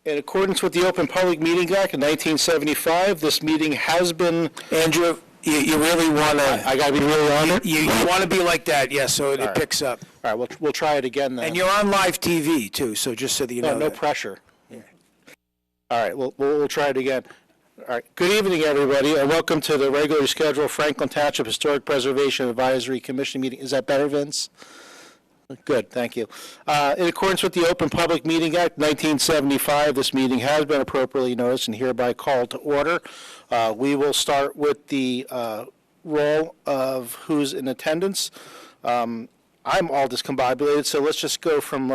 In accordance with the Open Public Meeting Act of 1975, this meeting has been... Andrew, you really want to... I got to be really on it? You want to be like that, yes, so it picks up. All right, we'll try it again then. And you're on live TV, too, so just so that you know. No pressure. Yeah. All right, we'll try it again. All right, good evening, everybody, and welcome to the regularly scheduled Franklin Township Historic Preservation Advisory Commission meeting. Is that better, Vince? Good, thank you. In accordance with the Open Public Meeting Act 1975, this meeting has been appropriately noticed and hereby called to order. We will start with the roll of who's in attendance. I'm all discombobulated, so let's just go from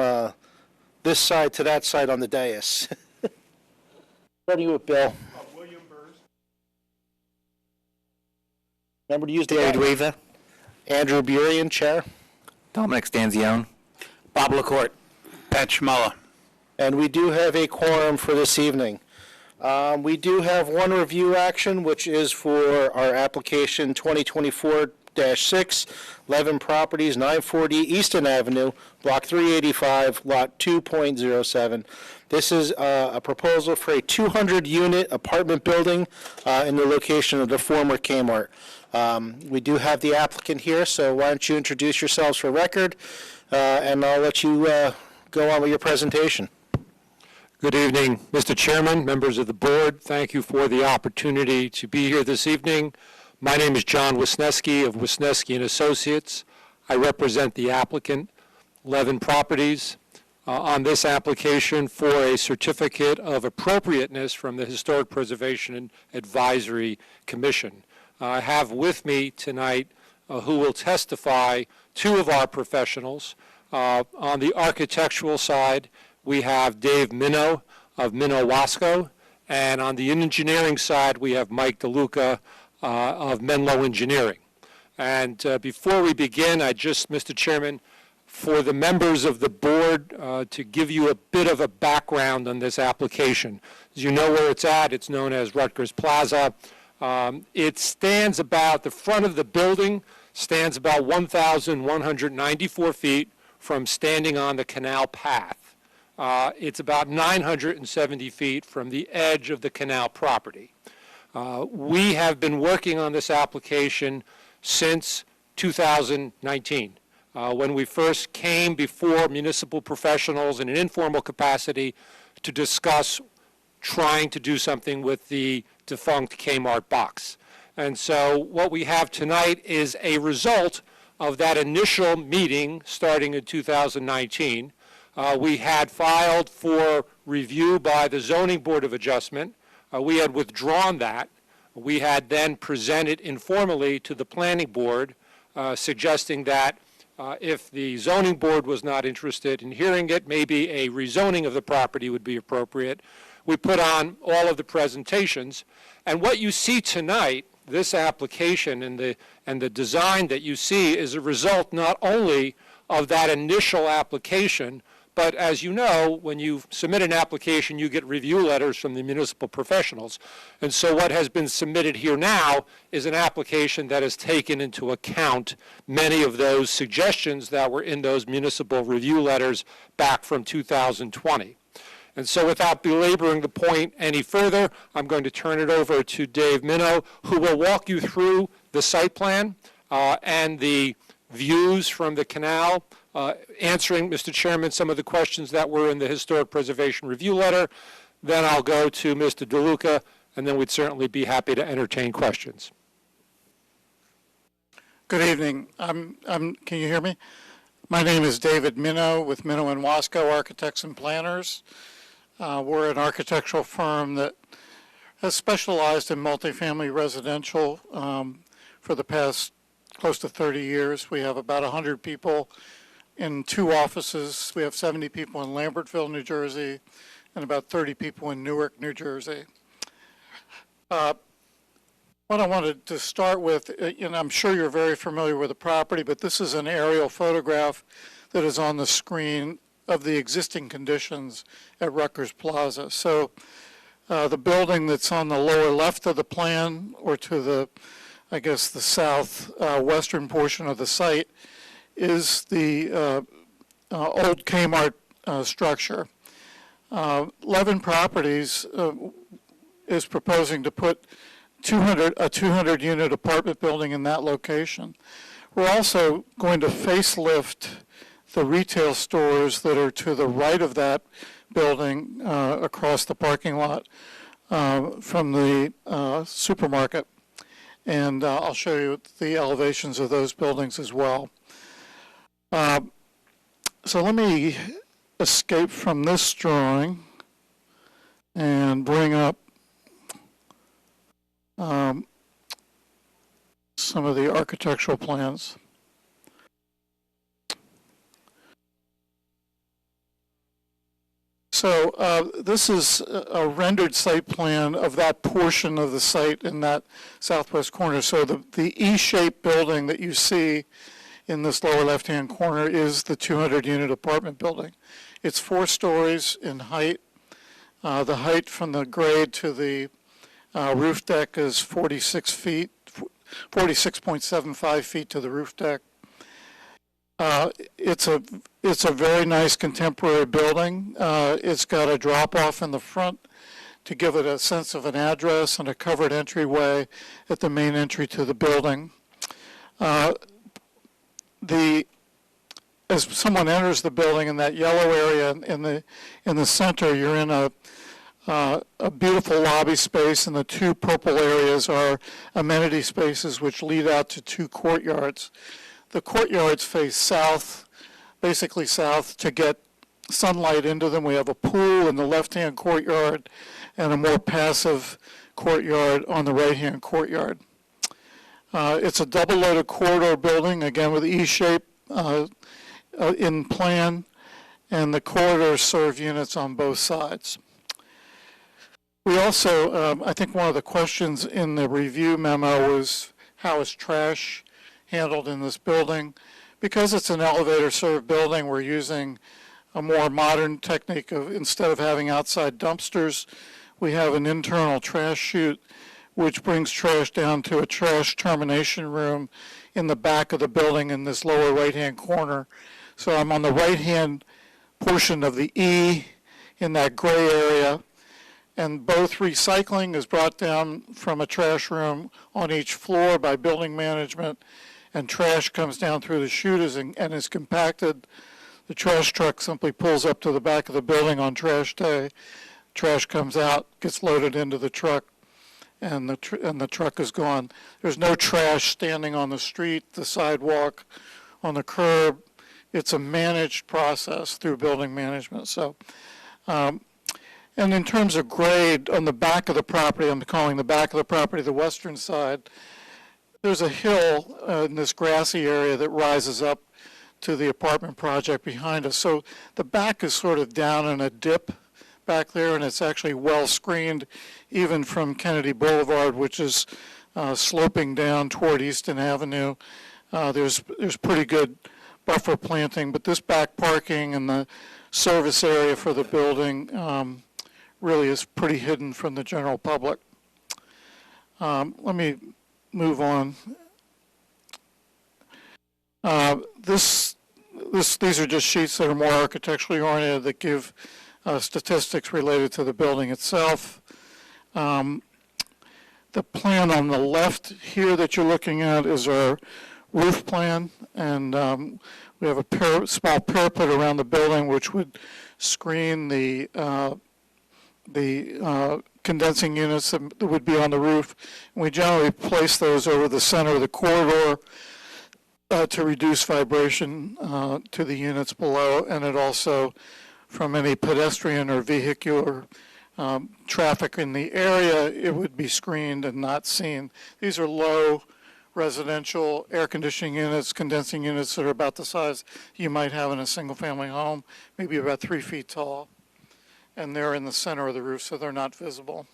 this side to that side on the dais. Starting with Bill. William Burrs. Remember to use the David Weaver. Andrew Burian, Chair. Dominic Stanzione. Bob LaCourte. Pat Schmuller. And we do have a quorum for this evening. We do have one review action, which is for our application 2024-6, 11 Properties, 940 Easton Avenue, Block 385, Lot 2.07. This is a proposal for a 200-unit apartment building in the location of the former Kmart. We do have the applicant here, so why don't you introduce yourselves for record, and I'll let you go on with your presentation. Good evening, Mr. Chairman, members of the board. Thank you for the opportunity to be here this evening. My name is John Wisniewski of Wisniewski & Associates. I represent the applicant, 11 Properties, on this application for a certificate of appropriateness from the Historic Preservation Advisory Commission. I have with me tonight who will testify, two of our professionals. On the architectural side, we have Dave Minow of Minow Wasco, and on the engineering side, we have Mike DeLuca of Menlo Engineering. And before we begin, Mr. Chairman, for the members of the board to give you a bit of a background on this application. As you know where it's at, it's known as Rutgers Plaza. It stands about, the front of the building stands about 1,194 feet from standing on the canal path. It's about 970 feet from the edge of the canal property. We have been working on this application since 2019. When we first came before municipal professionals in an informal capacity to discuss trying to do something with the defunct Kmart box. And so what we have tonight is a result of that initial meeting starting in 2019. We had filed for review by the Zoning Board of Adjustment. We had withdrawn that. We had then presented informally to the Planning Board, suggesting that if the Zoning Board was not interested in hearing it, maybe a rezoning of the property would be appropriate. We put on all of the presentations, and what you see tonight, this application and the design that you see is a result not only of that initial application, but as you know, when you submit an application, you get review letters from the municipal professionals. And so what has been submitted here now is an application that has taken into account many of those suggestions that were in those municipal review letters back from 2020. And so without belaboring the point any further, I'm going to turn it over to Dave Minow, who will walk you through the site plan and the views from the canal, answering, Mr. Chairman, some of the questions that were in the Historic Preservation Review Letter. Then I'll go to Mr. DeLuca, and then we'd certainly be happy to entertain questions. Good evening. Can you hear me? My name is David Minow with Minow & Wasco Architects and Planners. We're an architectural firm that has specialized in multifamily residential for the past close to 30 years. We have about 100 people in 2 offices. We have 70 people in Lambertville, New Jersey, and about 30 people in Newark, New Jersey. What I wanted to start with, and I'm sure you're very familiar with the property, but this is an aerial photograph that is on the screen of the existing conditions at Rutgers Plaza. So the building that's on the lower left of the plan, or to the, I guess, the southwestern portion of the site, is the old Kmart structure. 11 Properties is proposing to put a 200-unit apartment building in that location. We're also going to facelift the retail stores that are to the right of that building across the parking lot from the supermarket. And I'll show you the elevations of those buildings as well. So let me escape from this drawing and bring up some of the architectural plans. So this is a rendered site plan of that portion of the site in that southwest corner. So the E-shaped building that you see in this lower left-hand corner is the 200-unit apartment building. It's 4 stories in height. The height from the grade to the roof deck is 46 feet, 46.75 feet to the roof deck. It's a very nice contemporary building. It's got a drop-off in the front to give it a sense of an address and a covered entryway at the main entry to the building. As someone enters the building in that yellow area in the center, you're in a beautiful lobby space, and the 2 purple areas are amenity spaces which lead out to 2 courtyards. The courtyards face south, basically south, to get sunlight into them. We have a pool in the left-hand courtyard and a more passive courtyard on the right-hand courtyard. It's a double-loaded corridor building, again with E-shape in plan, and the corridors serve units on both sides. We also, I think one of the questions in the review memo was how is trash handled in this building. Because it's an elevator-served building, we're using a more modern technique of, instead of having outside dumpsters, we have an internal trash chute which brings trash down to a trash termination room in the back of the building in this lower right-hand corner. So I'm on the right-hand portion of the E in that gray area, and both recycling is brought down from a trash room on each floor by building management, and trash comes down through the chute and is compacted. The trash truck simply pulls up to the back of the building on trash day. Trash comes out, gets loaded into the truck, and the truck is gone. There's no trash standing on the street, the sidewalk, on the curb. It's a managed process through building management. So, and in terms of grade, on the back of the property, I'm calling the back of the property the western side, there's a hill in this grassy area that rises up to the apartment project behind us. So the back is sort of down in a dip back there, and it's actually well screened even from Kennedy Boulevard, which is sloping down toward Easton Avenue. There's pretty good buffer planting, but this back parking and the service area for the building really is pretty hidden from the general public. Let me move on. These are just sheets that are more architecturally oriented that give statistics related to the building itself. The plan on the left here that you're looking at is our roof plan, and we have a small parapet around the building which would screen the condensing units that would be on the roof. And we generally place those over the center of the corridor to reduce vibration to the units below, and it also, from any pedestrian or vehicular traffic in the area, it would be screened and not seen. These are low residential air conditioning units, condensing units that are about the size you might have in a single family home, maybe about 3 feet tall. And they're in the center of the roof, so they're not visible.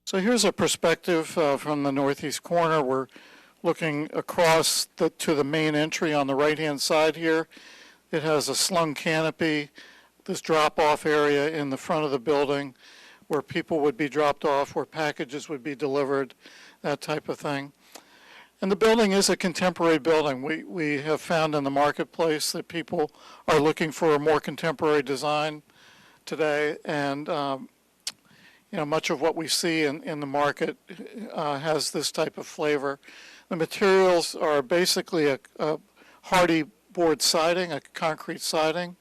So here's a perspective from the northeast corner. We're looking across to the main entry on the right-hand side here. It has a slung canopy, this drop-off area in the front of the building where people would be dropped off, where packages would be delivered, that type of thing. And the building is a contemporary building. We have found in the marketplace that people are looking for a more contemporary design today, and much of what we see in the market has this type of flavor. The materials are basically a hardy board siding, a concrete siding,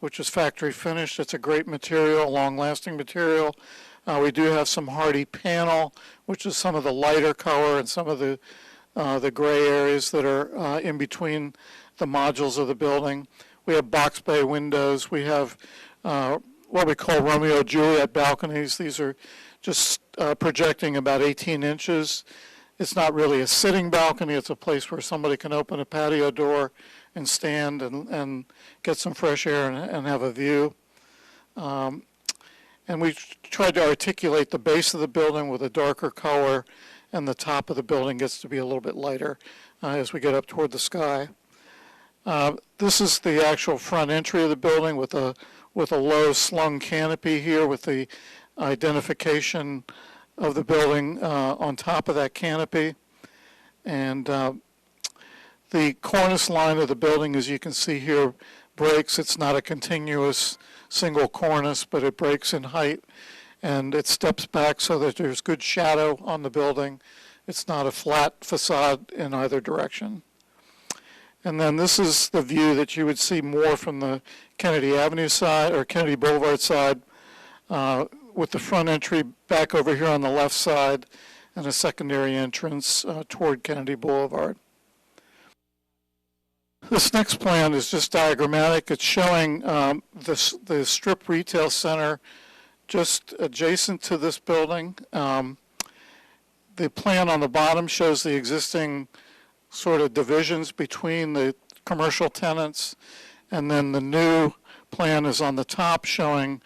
which is factory finished. It's a great material, long-lasting material. We do have some hardy panel, which is some of the lighter color and some of the gray areas that are in between the modules of the building. We have box bay windows. We have what we call Romeo and Juliet balconies. These are just projecting about 18 inches. It's not really a sitting balcony. It's a place where somebody can open a patio door and stand and get some fresh air and have a view. And we tried to articulate the base of the building with a darker color, and the top of the building gets to be a little bit lighter as we get up toward the sky. This is the actual front entry of the building with a low slung canopy here with the identification of the building on top of that canopy. And the cornice line of the building, as you can see here, breaks. It's not a continuous single cornice, but it breaks in height, and it steps back so that there's good shadow on the building. It's not a flat facade in either direction. And then this is the view that you would see more from the Kennedy Avenue side or Kennedy Boulevard side, with the front entry back over here on the left side and a secondary entrance toward Kennedy Boulevard. This next plan is just diagrammatic. It's showing the strip retail center just adjacent to this building. The plan on the bottom shows the existing sort of divisions between the commercial tenants, and then the new plan is on the top showing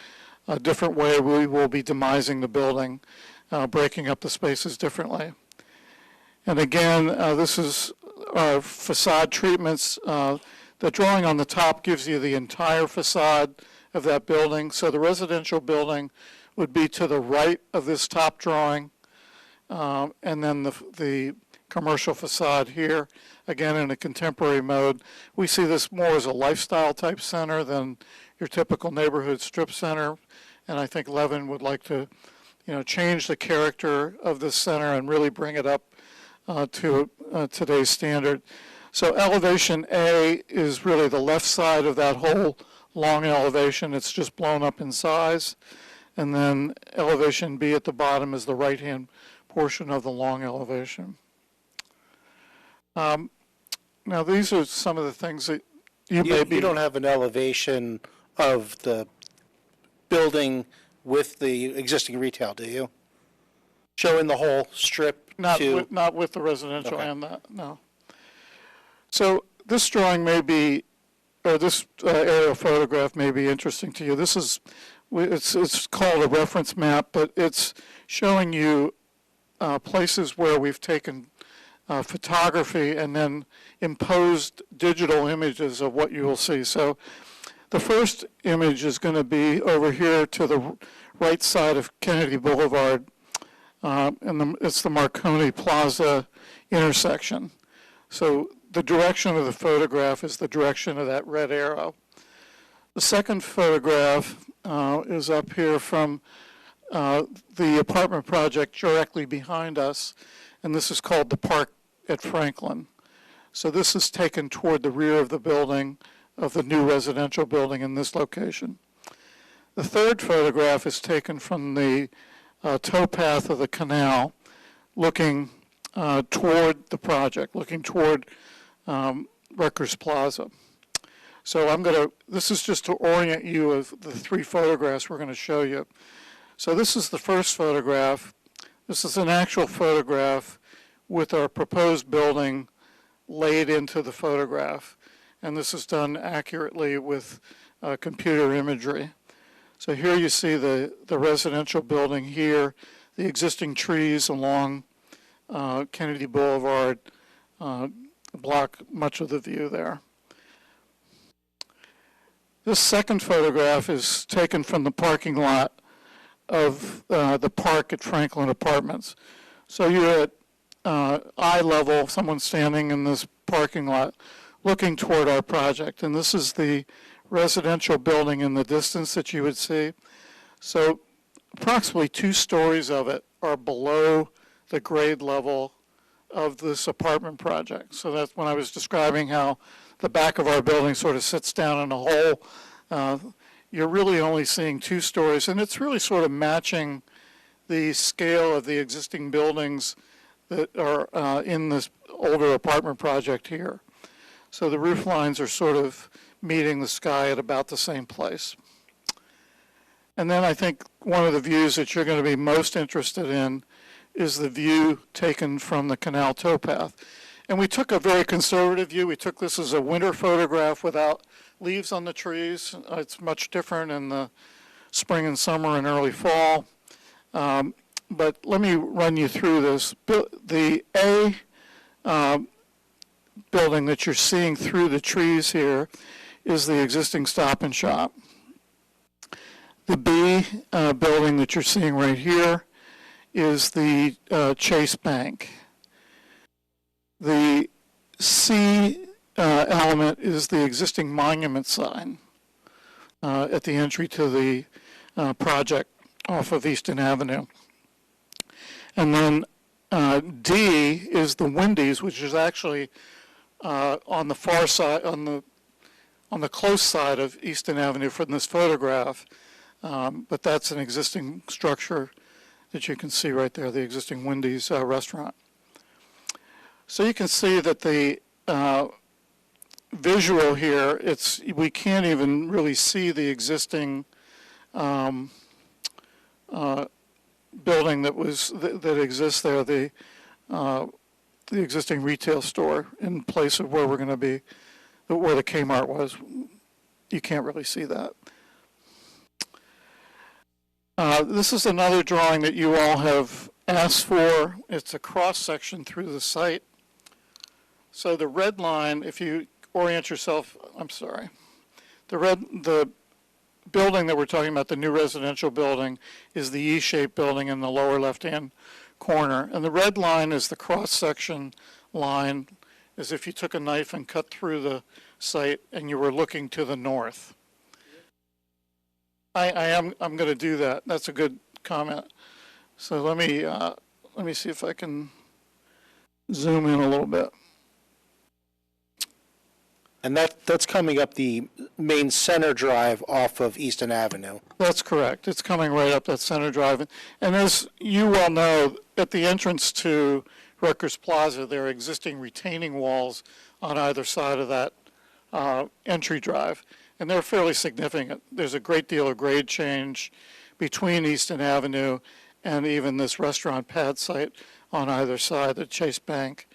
a different way we will be demising the building, breaking up the spaces differently. And again, this is our facade treatments. The drawing on the top gives you the entire facade of that building. So the residential building would be to the right of this top drawing, and then the commercial facade here, again in a contemporary mode. We see this more as a lifestyle type center than your typical neighborhood strip center, and I think Levin would like to change the character of this center and really bring it up to today's standard. So elevation A is really the left side of that whole long elevation. It's just blown up in size. And then elevation B at the bottom is the right-hand portion of the long elevation. Now these are some of the things that you don't have an elevation of the building with the existing retail, do you? Showing the whole strip? Not with the residential. Okay. And that, no. So this drawing may be, or this aerial photograph may be interesting to you. This is, it's called a reference map, but it's showing you places where we've taken photography and then imposed digital images of what you will see. So the first image is going to be over here to the right side of Kennedy Boulevard, and it's the Marconi Plaza intersection. So the direction of the photograph is the direction of that red arrow. The second photograph is up here from the apartment project directly behind us, and this is called the Park at Franklin. So this is taken toward the rear of the building, of the new residential building in this location. The third photograph is taken from the towpath of the canal, looking toward the project, looking toward Rutgers Plaza. So this is just to orient you of the three photographs we're going to show you. So this is the first photograph. This is an actual photograph with our proposed building laid into the photograph. And this is done accurately with computer imagery. So here you see the residential building here, the existing trees along Kennedy Boulevard block much of the view there. This second photograph is taken from the parking lot of the Park at Franklin Apartments. So you're at eye level, someone standing in this parking lot looking toward our project. And this is the residential building in the distance that you would see. So approximately 2 stories of it are below the grade level of this apartment project. So that's when I was describing how the back of our building sort of sits down in a hole. You're really only seeing 2 stories, and it's really sort of matching the scale of the existing buildings that are in this older apartment project here. So the roof lines are sort of meeting the sky at about the same place. And then I think one of the views that you're going to be most interested in is the view taken from the canal towpath. And we took a very conservative view. We took this as a winter photograph without leaves on the trees. It's much different in the spring and summer and early fall. But let me run you through this. The A building that you're seeing through the trees here is the existing Stop and Shop. The B building that you're seeing right here is the Chase Bank. The C element is the existing monument sign at the entry to the project off of Easton Avenue. And then D is the Wendy's, which is actually on the far side, on the close side of Easton Avenue from this photograph. But that's an existing structure that you can see right there, the existing Wendy's restaurant. So you can see that the visual here, we can't even really see the existing building that exists there, the existing retail store in place of where we're going to be, where the Kmart was. You can't really see that. This is another drawing that you all have asked for. It's a cross-section through the site. So the red line, if you orient yourself, I'm sorry, the building that we're talking about, the new residential building, is the E-shaped building in the lower left-hand corner. And the red line is the cross-section line, as if you took a knife and cut through the site and you were looking to the north. I'm going to do that. That's a good comment. So let me see if I can zoom in a little bit. And that's coming up the main center drive off of Easton Avenue. That's correct. It's coming right up that center drive. And as you well know, at the entrance to Rutgers Plaza, there are existing retaining walls on either side of that entry drive. And they're fairly significant. There's a great deal of grade change between Easton Avenue and even this restaurant pad site on either side, the Chase Bank.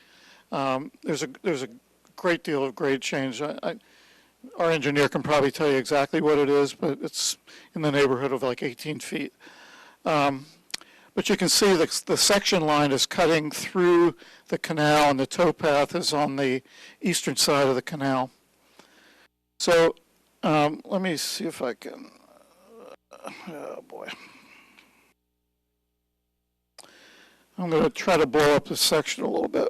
There's a great deal of grade change. Our engineer can probably tell you exactly what it is, but it's in the neighborhood of like 18 feet. But you can see the section line is cutting through the canal, and the towpath is on the eastern side of the canal. So let me see if I can, oh boy. I'm going to try to blow up this section a little bit.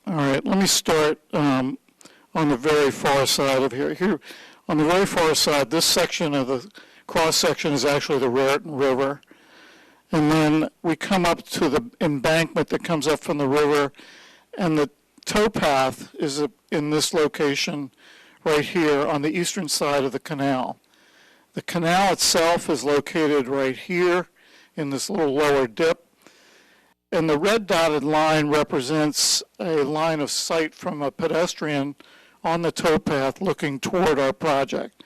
All right, let me start on the very far side of here. Here, on the very far side, this section of the cross section is actually the Raritan River. And then we come up to the embankment that comes up from the river, and the towpath is in this location right here on the eastern side of the canal. The canal itself is located right here in this little lower dip. And the red dotted line represents a line of sight from a pedestrian on the towpath looking toward our project.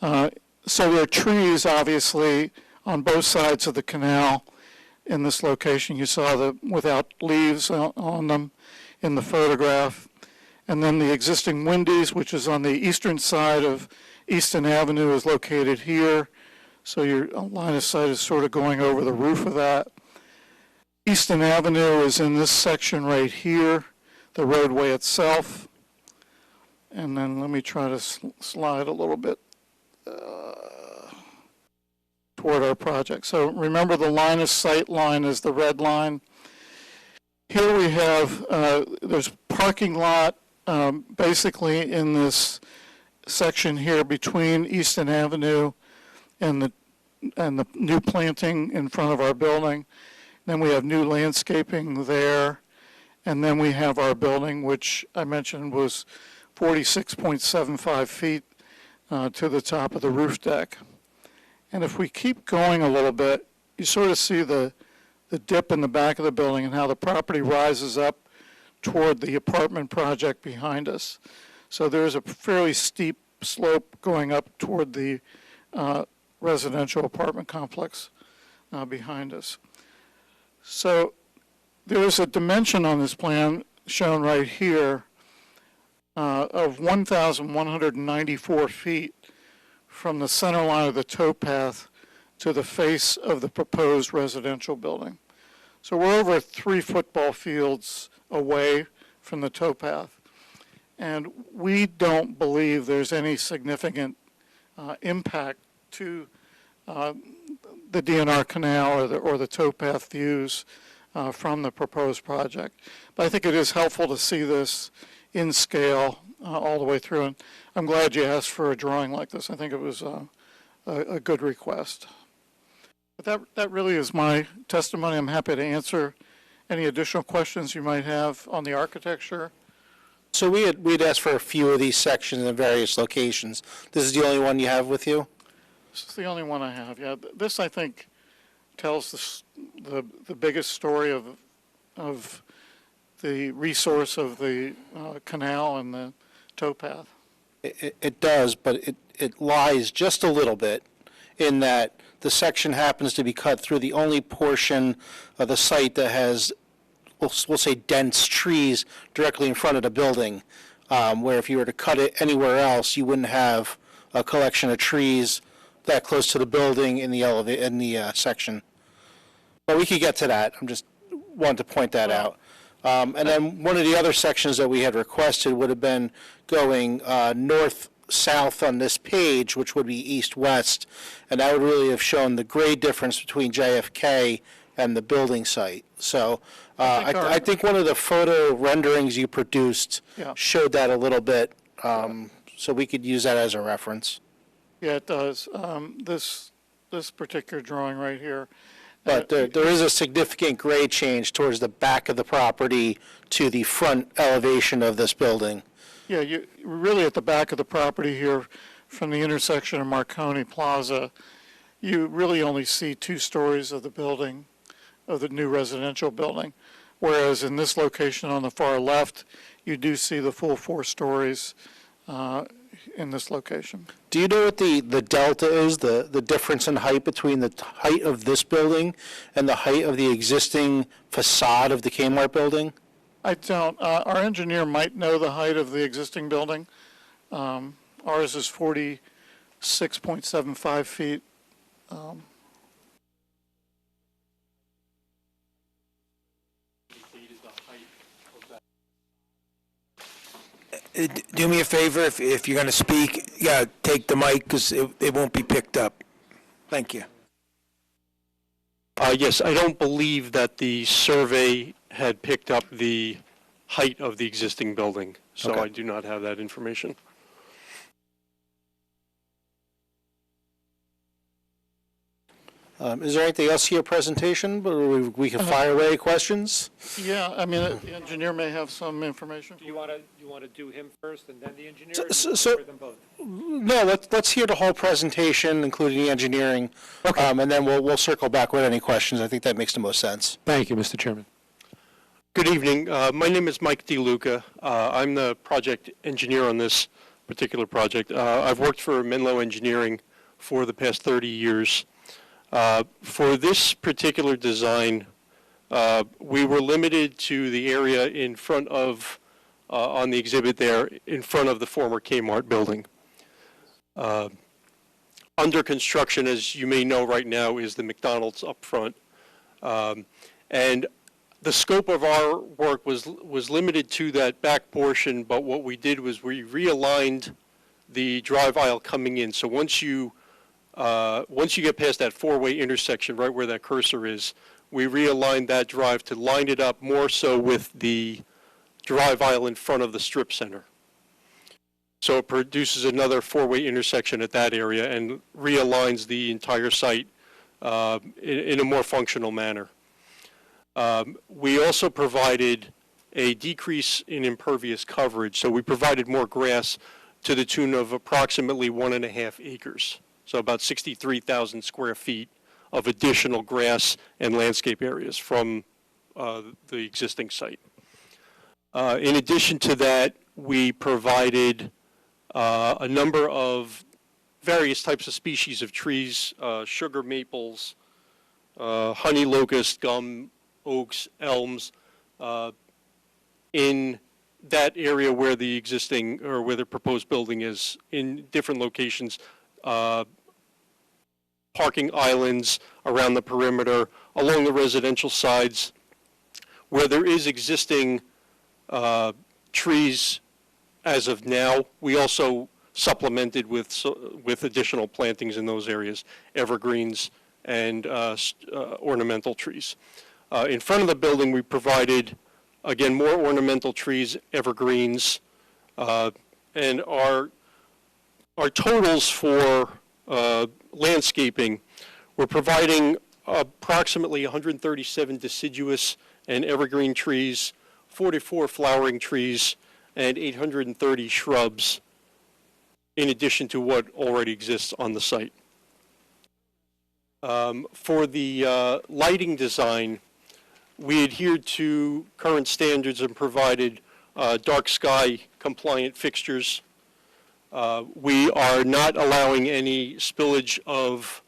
So there are trees, obviously, on both sides of the canal in this location. You saw without leaves on them in the photograph. And then the existing Wendy's, which is on the eastern side of Easton Avenue, is located here. So your line of sight is sort of going over the roof of that. Easton Avenue is in this section right here, the roadway itself. And then let me try to slide a little bit toward our project. So remember, the line of sight line is the red line. Here we have, there's parking lot basically in this section here between Easton Avenue and the new planting in front of our building. Then we have new landscaping there. And then we have our building, which I mentioned was 46.75 feet to the top of the roof deck. And if we keep going a little bit, you sort of see the dip in the back of the building and how the property rises up toward the apartment project behind us. So there's a fairly steep slope going up toward the residential apartment complex behind us. So there is a dimension on this plan shown right here of 1,194 feet from the center line of the towpath to the face of the proposed residential building. So we're over 3 football fields away from the towpath. And we don't believe there's any significant impact to the DNR canal or the towpath views from the proposed project. But I think it is helpful to see this in scale all the way through. And I'm glad you asked for a drawing like this. I think it was a good request. But that really is my testimony. I'm happy to answer any additional questions you might have on the architecture. So we'd asked for a few of these sections in various locations. This is the only one you have with you? This is the only one I have. Yeah, this I think tells the biggest story of the resource of the canal and the towpath. It does, but it lies just a little bit in that the section happens to be cut through the only portion of the site that has, we'll say, dense trees directly in front of the building, where if you were to cut it anywhere else, you wouldn't have a collection of trees that close to the building in the section. But we could get to that. I'm just wanted to point that out. And then one of the other sections that we had requested would have been going north-south on this page, which would be east-west, and that would really have shown the grade difference between JFK and the building site. So I think one of the photo renderings you produced showed that a little bit, so we could use that as a reference. Yeah, it does. This particular drawing right here. But there is a significant grade change towards the back of the property to the front elevation of this building. Yeah, you're really at the back of the property here from the intersection of Marconi Plaza. You really only see 2 stories of the building, of the new residential building, whereas in this location on the far left, you do see the full 4 stories in this location. Do you know what the delta is, the difference in height between the height of this building and the height of the existing facade of the Kmart building? I don't. Our engineer might know the height of the existing building. Ours is 46.75 feet. Do me a favor, if you're going to speak, take the mic because it won't be picked up. Thank you. Yes, I don't believe that the survey had picked up the height of the existing building, so Okay. I do not have that information. Is there anything else to your presentation? We can fire away questions? Yeah, I mean, the engineer may have some information. Do you want to do him first and then the engineer? So them both? No, let's hear the whole presentation, including the engineering, and then we'll circle back with any questions. I think that makes the most sense. Thank you, Mr. Chairman. Good evening. My name is Mike DeLuca. I'm the project engineer on this particular project. I've worked for Menlo Engineering for the past 30 years. For this particular design, we were limited to the area in front of, on the exhibit there, in front of the former Kmart building. Under construction, as you may know right now, is the McDonald's up front. And the scope of our work was limited to that back portion, but what we did was we realigned the drive aisle coming in. So once you get past that 4-way intersection, right where that cursor is, we realigned that drive to line it up more so with the drive aisle in front of the strip center. So it produces another four-way intersection at that area and realigns the entire site in a more functional manner. We also provided a decrease in impervious coverage, so we provided more grass to the tune of approximately 1.5 acres, so about 63,000 square feet of additional grass and landscape areas from the existing site. In addition to that, we provided a number of various types of species of trees, sugar maples, honey locust, gum, oaks, elms, in that area where the existing or where the proposed building is, in different locations, parking islands around the perimeter, along the residential sides, where there is existing trees as of now. We also supplemented with additional plantings in those areas, evergreens and ornamental trees. In front of the building, we provided, again, more ornamental trees, evergreens, and our totals for landscaping, we're providing approximately 137 deciduous and evergreen trees, 44 flowering trees, and 830 shrubs, in addition to what already exists on the site. For the lighting design, we adhered to current standards and provided dark sky compliant fixtures. We are not allowing any spillage of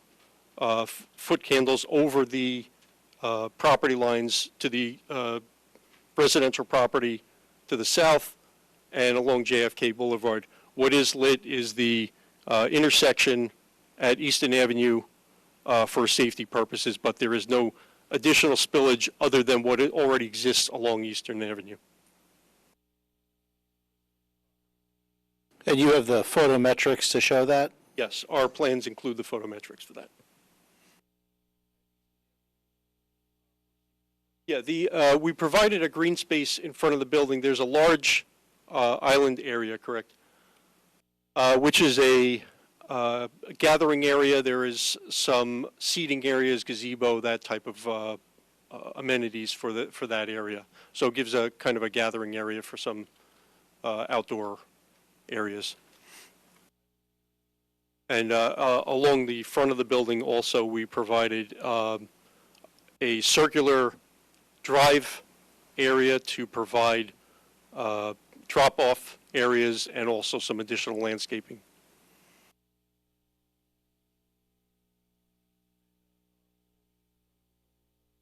foot candles over the property lines to the residential property to the south and along JFK Boulevard. What is lit is the intersection at Easton Avenue for safety purposes, but there is no additional spillage other than what already exists along Eastern Avenue. And you have the photometrics to show that? Yes, our plans include the photometrics for that. Yeah, we provided a green space in front of the building. There's a large island area, correct? Which is a gathering area. There is some seating areas, gazebo, that type of amenities for that area. So it gives a kind of a gathering area for some outdoor areas. And along the front of the building also, we provided a circular drive area to provide drop-off areas and also some additional landscaping.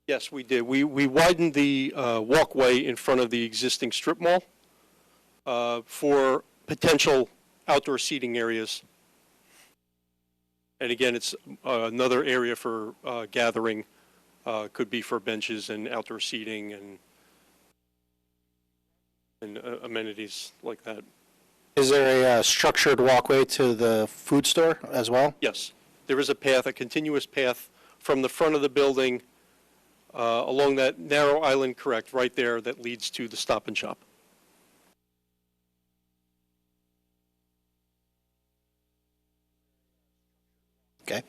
Yes, we did. We widened the walkway in front of the existing strip mall for potential outdoor seating areas. And again, it's another area for gathering. Could be for benches and outdoor seating and amenities like that. Is there a structured walkway to the food store as well? Yes, there is a path, a continuous path from the front of the building along that narrow island, correct, right there, that leads to the Stop and Shop. Okay.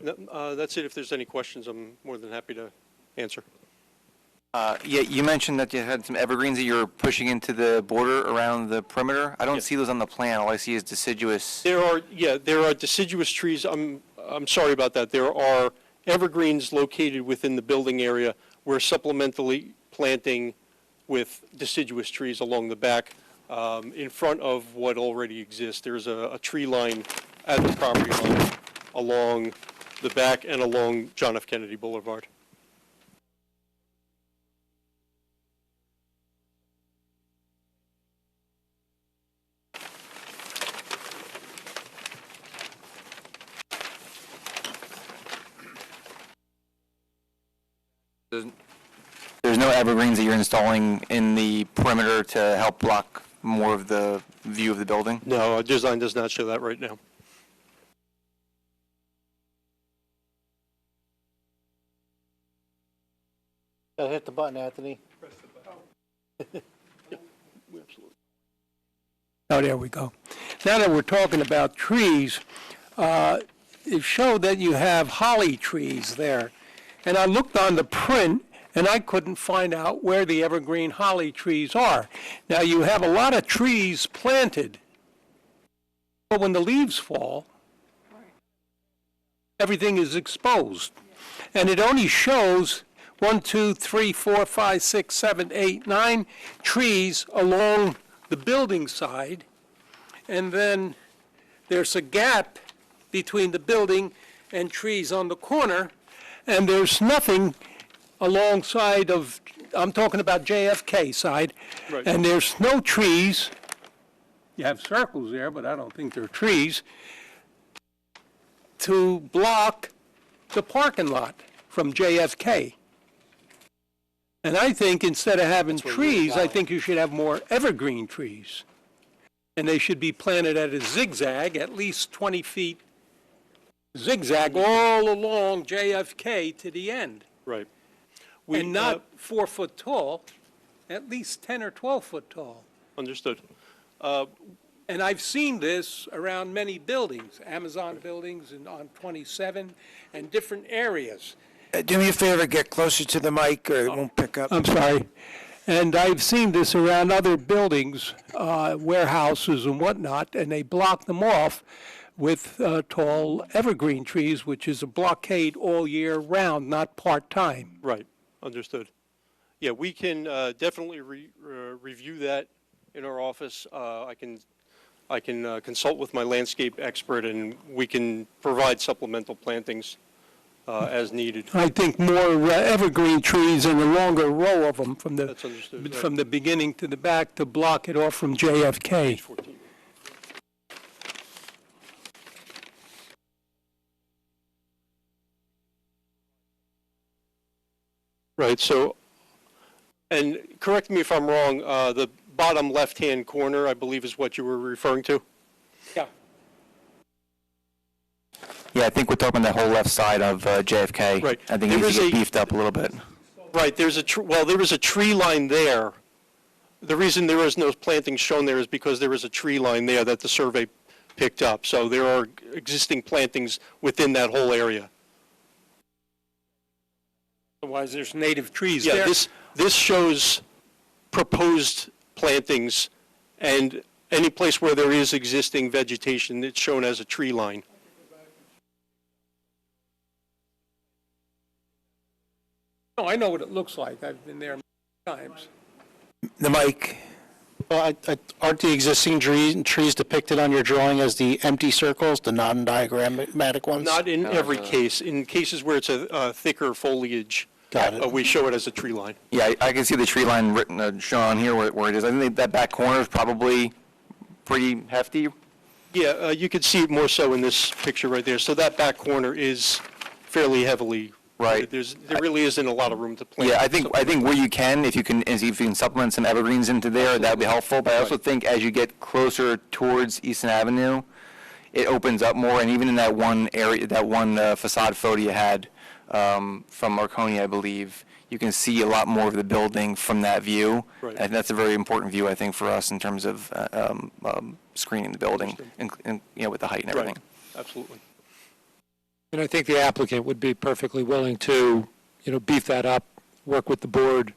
That's it. If there's any questions, I'm more than happy to answer. Yeah, you mentioned that you had some evergreens that you were pushing into the border around the perimeter. I don't see those on the plan. All I see is deciduous. There are deciduous trees. I'm sorry about that. There are evergreens located within the building area. We're supplementally planting with deciduous trees along the back in front of what already exists. There's a tree line at the property line along the back and along John F. Kennedy Boulevard. There's no evergreens that you're installing in the perimeter to help block more of the view of the building? No, our design does not show that right now. Gotta hit the button, Anthony. Oh, there we go. Now that we're talking about trees, it showed that you have holly trees there. And I looked on the print, and I couldn't find out where the evergreen holly trees are. Now, you have a lot of trees planted, but when the leaves fall, everything is exposed. And it only shows 1, 2, 3, 4, 5, 6, 7, 8, 9 trees along the building side, and then there's a gap between the building and trees on the corner, and there's nothing alongside of, I'm talking about JFK side, Right. and there's no trees. You have circles there, but I don't think they're trees, to block the parking lot from JFK. And I think instead of having trees, I think you should have more evergreen trees. And they should be planted at a zigzag, at least 20 feet zigzag all along JFK to the end. Right. And not 4 foot tall, at least 10 or 12 foot tall. Understood. And I've seen this around many buildings, Amazon buildings and on 27 and different areas. Do me a favor, get closer to the mic or it won't pick up. I'm sorry. And I've seen this around other buildings, warehouses and whatnot, and they block them off with tall evergreen trees, which is a blockade all year round, not part-time. Right, understood. Yeah, we can definitely review that in our office. I can consult with my landscape expert, and we can provide supplemental plantings as needed. I think more evergreen trees and a longer row of them from That's understood, right. from the beginning to the back to block it off from JFK. Page 14. Right, so, and correct me if I'm wrong, the bottom left-hand corner, I believe, is what you were referring to? Yeah. Yeah, I think we're talking that whole left side of JFK. Right. I think it There needs to is get a- beefed up a little bit. Right, there's there was a tree line there. The reason there is no planting shown there is because there is a tree line there that the survey picked up. So there are existing plantings within that whole area. Otherwise, there's native trees Yeah, there. this shows proposed plantings, and any place where there is existing vegetation, it's shown as a tree line. No, I know what it looks like. I've been there many times. The mic. Well, aren't the existing trees depicted on your drawing as the empty circles, the non-diagrammatic ones? Not in every case. In cases where it's a thicker foliage, Got it. we show it as a tree line. Yeah, I can see the tree line written, shown here where it is. I think that back corner is probably pretty hefty. Yeah, you could see it more so in this picture right there. So that back corner is fairly heavily. Right. There really isn't a lot of room to plant. Yeah, I think where you can, if you can supplement some evergreens into there, that would be helpful. But I also think as you get closer towards Easton Avenue, it opens up more. And even in that one area, that one facade photo you had from Marconi, I believe, you can see a lot more of the building from that view. Right. And that's a very important view, I think, for us in terms of screening the building and with the height and everything. Right, absolutely. And I think the applicant would be perfectly willing to, beef that up, work with the board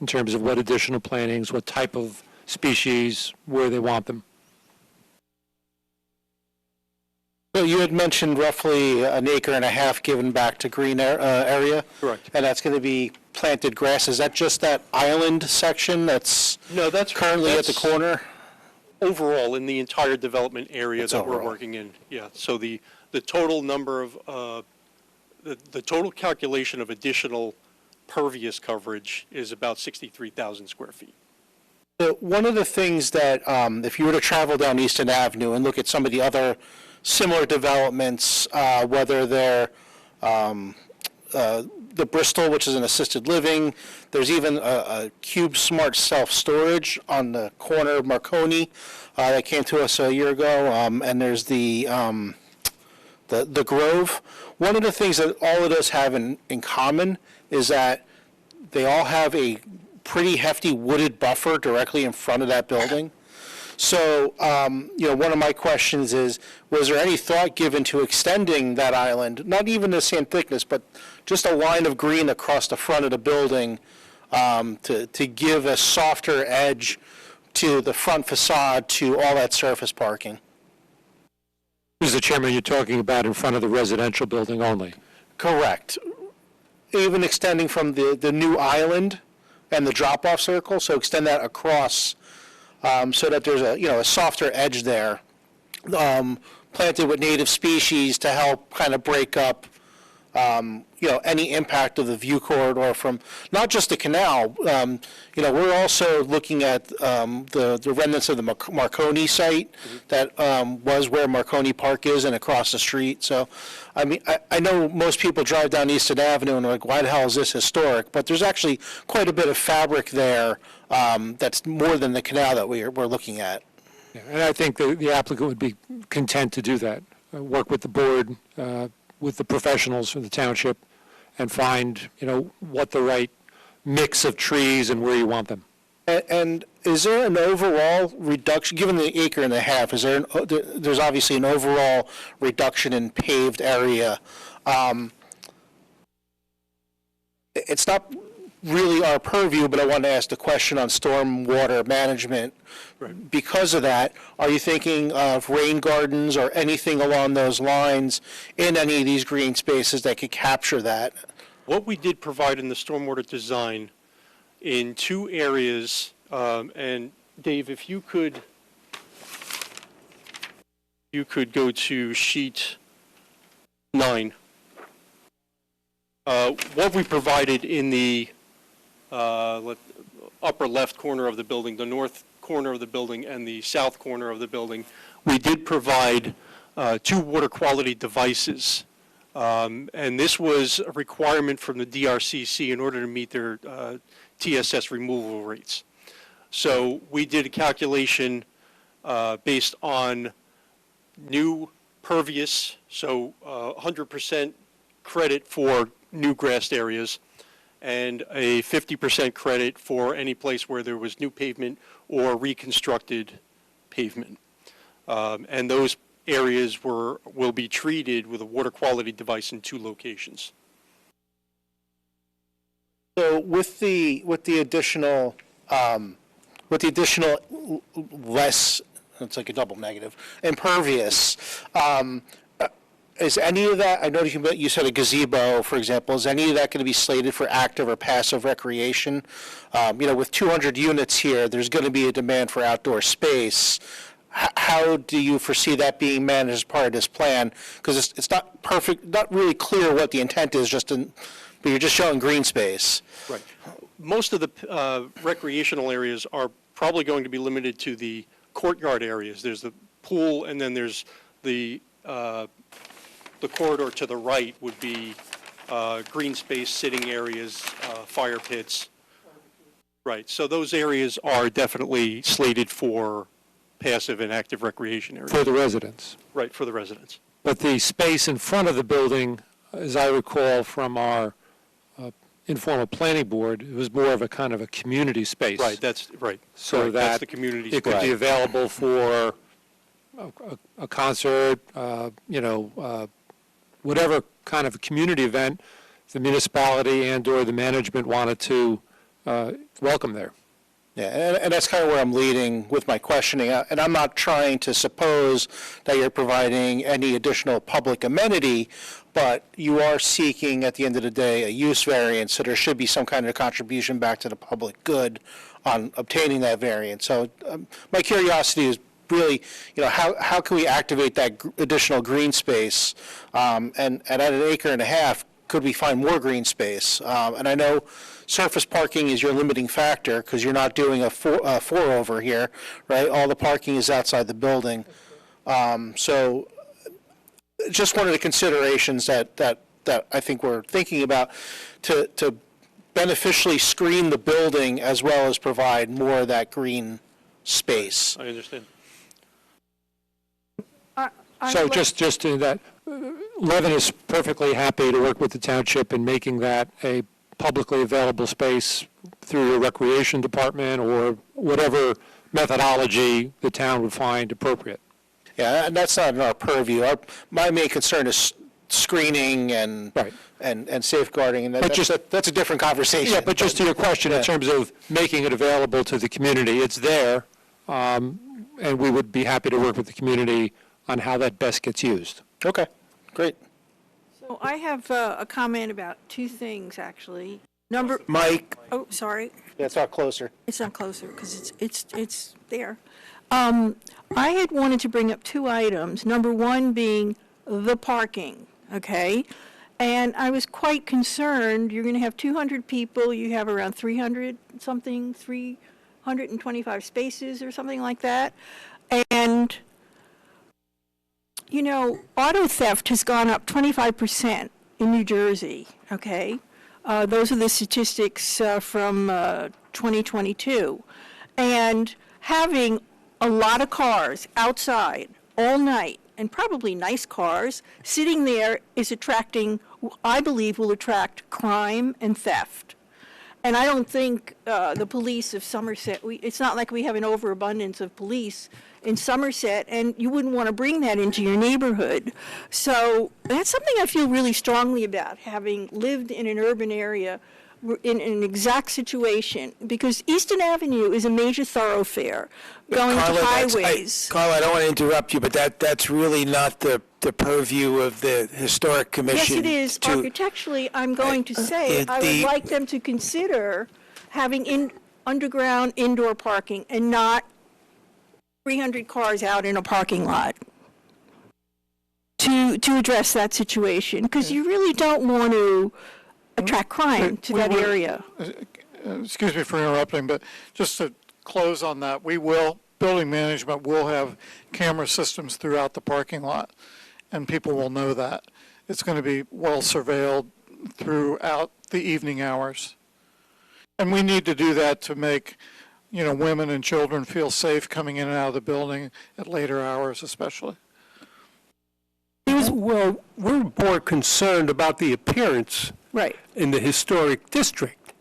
in terms of what additional plantings, what type of species, where they want them. So you had mentioned roughly an acre and a half given back to green area? Correct. And that's going to be planted grass. Is that just that island section that's No, that's currently at the that's corner? Overall, in the entire development area That's that we're overall. working in, yeah. So the total number of, the total calculation of additional pervious coverage is about 63,000 square feet. One of the things that, if you were to travel down Easton Avenue and look at some of the other similar developments, whether they're the Bristol, which is an assisted living, there's even a Cube Smart Self-Storage on the corner of Marconi that came to us a year ago, and there's the Grove. One of the things that all of those have in common is that They all have a pretty hefty wooded buffer directly in front of that building. So, one of my questions is, was there any thought given to extending that island, not even the same thickness, but just a line of green across the front of the building to give a softer edge to the front facade to all that surface parking? Mr. Chairman, you're talking about in front of the residential building only. Correct. Even extending from the new island and the drop-off circle, so extend that across so that there's a softer edge there, planted with native species to help kind of break up any impact of the view corridor from not just the canal. We're also looking at the remnants of the Marconi site that was where Marconi Park is and across the street. So, I mean, I know most people drive down Easton Avenue and are like, why the hell is this historic? But there's actually quite a bit of fabric there that's more than the canal that we're looking at. Yeah, and I think the applicant would be content to do that, work with the board, with the professionals from the township, and find, what the right mix of trees and where you want them. And is there an overall reduction, given the acre and a half, there's obviously an overall reduction in paved area. It's not really our purview, but I wanted to ask the question on stormwater management. Right. Because of that, are you thinking of rain gardens or anything along those lines in any of these green spaces that could capture that? What we did provide in the stormwater design in 2 areas, and Dave, if you could go to sheet 9. What we provided in the upper left corner of the building, the north corner of the building, and the south corner of the building, we did provide 2 water quality devices. And this was a requirement from the DRCC in order to meet their TSS removal rates. So we did a calculation based on new pervious, so 100% credit for new grassed areas, and a 50% credit for any place where there was new pavement or reconstructed pavement. And those areas will be treated with a water quality device in 2 locations. So with the additional less, it's like a double negative, impervious, is any of that, I know you said a gazebo, for example, is any of that going to be slated for active or passive recreation? With 200 units here, there's going to be a demand for outdoor space. How do you foresee that being managed as part of this plan? Because it's not perfect, not really clear what the intent is, but you're just showing green space. Right. Most of the recreational areas are probably going to be limited to the courtyard areas. There's the pool, and then there's the corridor to the right would be green space, sitting areas, fire pits. Right. So those areas are definitely slated for passive and active recreation areas. For the residents. Right, for the residents. But the space in front of the building, as I recall from our informal planning board, it was more of a kind of a community space. Right, that's right. So Correct. that That's the community it could space. be available for a concert, whatever kind of a community event the municipality and/or the management wanted to welcome there. Yeah, and that's kind of where I'm leading with my questioning. And I'm not trying to suppose that you're providing any additional public amenity, but you are seeking, at the end of the day, a use variance, so there should be some kind of contribution back to the public good on obtaining that variance. So my curiosity is really, how can we activate that additional green space? And at an acre and a half, could we find more green space? And I know surface parking is your limiting factor because you're not doing a four over here, right? All the parking is outside the building. So just one of the considerations that I think we're thinking about to beneficially screen the building as well as provide more of that green space. I understand. So just to that, Levin is perfectly happy to work with the township in making that a publicly available space through your recreation department or whatever methodology the town would find appropriate. Yeah, and that's not in our purview. My main concern is screening and Right. and safeguarding, and But that's a different conversation. Yeah, but just to your question, in terms of making it available to the community, it's there, and we would be happy to work with the community on how that best gets used. Okay, great. So I have a comment about two things, actually. Mike, Oh, sorry, Yeah, talk closer. it's not closer because it's there. I had wanted to bring up two items. Number one being the parking, okay? And I was quite concerned, you're going to have 200 people, you have around 325 spaces or something like that. And, you know, auto theft has gone up 25% in New Jersey, okay? Those are the statistics from 2022. And having a lot of cars outside all night, and probably nice cars, sitting there is attracting, I believe, will attract crime and theft. And I don't think the police of Somerset, it's not like we have an overabundance of police in Somerset, and you wouldn't want to bring that into your neighborhood. So that's something I feel really strongly about, having lived in an urban area in an exact situation, because Easton Avenue is a major thoroughfare going to highways. Carla, I don't want to interrupt you, but that's really not the purview of the Historic Yes, Commission. it is. Architecturally, I'm going to say, I would like them to consider having underground indoor parking and not 300 cars out in a parking lot to address that situation, because you really don't want to attract crime to that area. Excuse me for interrupting, but just to close on that, building management will have camera systems throughout the parking lot, and people will know that. It's going to be well surveilled throughout the evening hours. And we need to do that to make, women and children feel safe coming in and out of the building at later hours especially. Well, we're more concerned about the appearance Right. in the historic district.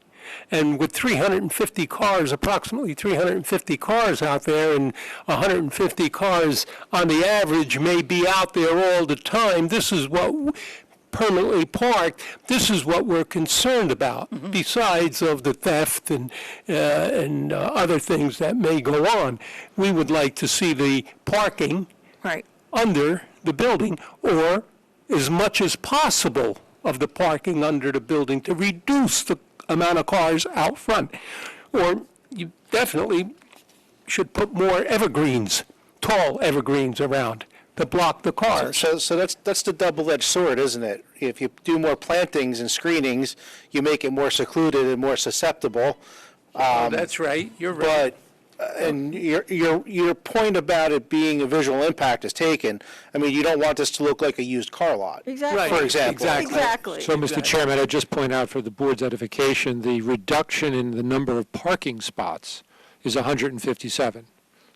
And with 350 cars, approximately 350 cars out there, and 150 cars on the average may be out there all the time, this is what permanently parked, this is what we're concerned about, besides of the theft and other things that may go on. We would like to see the parking Right. under the building, or as much as possible of the parking under the building to reduce the amount of cars out front. Or you definitely should put more evergreens, tall evergreens around to block the cars. So that's the double-edged sword, isn't it? If you do more plantings and screenings, you make it more secluded and more susceptible. That's right, you're right. But and your point about it being a visual impact is taken. I mean, you don't want this to look like a used car lot. Exactly. For example. Exactly. So, Mr. Chairman, I'd just point out for the board's edification, the reduction in the number of parking spots is 157.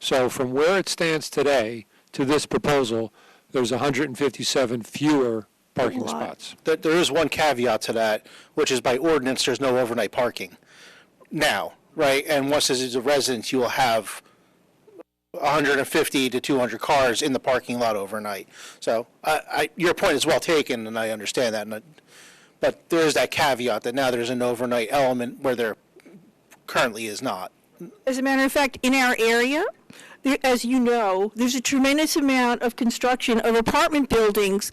So from where it stands today to this proposal, there's 157 fewer parking Wow. spots. There is one caveat to that, which is by ordinance, there's no overnight parking now, right? And once this is a residence, you will have 150 to 200 cars in the parking lot overnight. So your point is well taken, and I understand that. But there is that caveat that now there's an overnight element where there currently is not. As a matter of fact, in our area, as you know, there's a tremendous amount of construction of apartment buildings,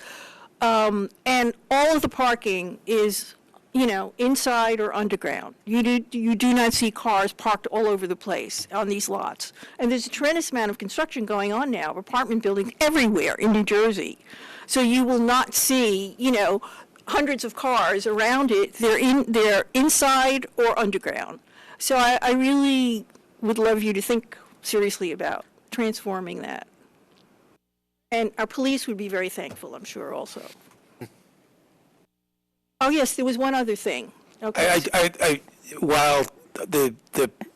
and all of the parking is, inside or underground. You do not see cars parked all over the place on these lots. And there's a tremendous amount of construction going on now, of apartment buildings everywhere in New Jersey. So you will not see, hundreds of cars around it. They're inside or underground. So I really would love you to think seriously about transforming that. And our police would be very thankful, I'm sure, also. Oh, yes, there was one other thing. Okay. While the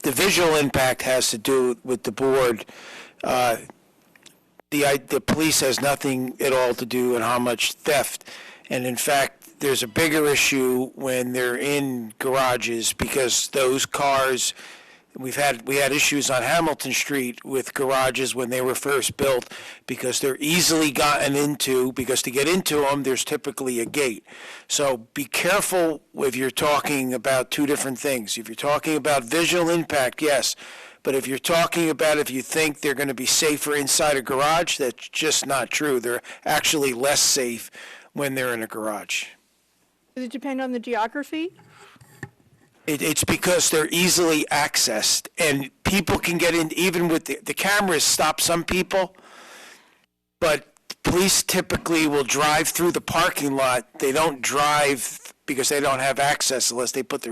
visual impact has to do with the board, the police has nothing at all to do in how much theft. And in fact, there's a bigger issue when they're in garages, because those cars, we had issues on Hamilton Street with garages when they were first built, because they're easily gotten into, because to get into them, there's typically a gate. So be careful if you're talking about two different things. If you're talking about visual impact, yes. But if you're talking about if you think they're going to be safer inside a garage, that's just not true. They're actually less safe when they're in a garage. Does it depend on the geography? It's because they're easily accessed, and people can get in, even with the cameras stop some people, but police typically will drive through the parking lot. They don't drive because they don't have access unless they put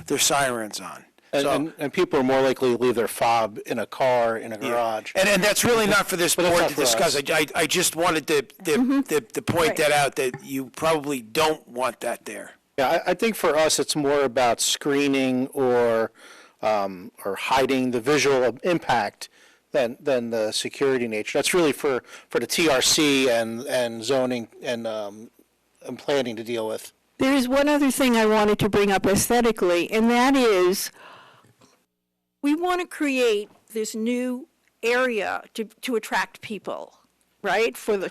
their sirens on. And people are more likely to leave their fob in a car, in a garage. And that's really not for this But it's board not to for us. discuss. I just wanted to point Right. that out, that you probably don't want that there. Yeah, I think for us, it's more about screening or hiding the visual impact than the security nature. That's really for the TRC and zoning and planning to deal with. There is one other thing I wanted to bring up aesthetically, and that is we want to create this new area to attract people, right, for the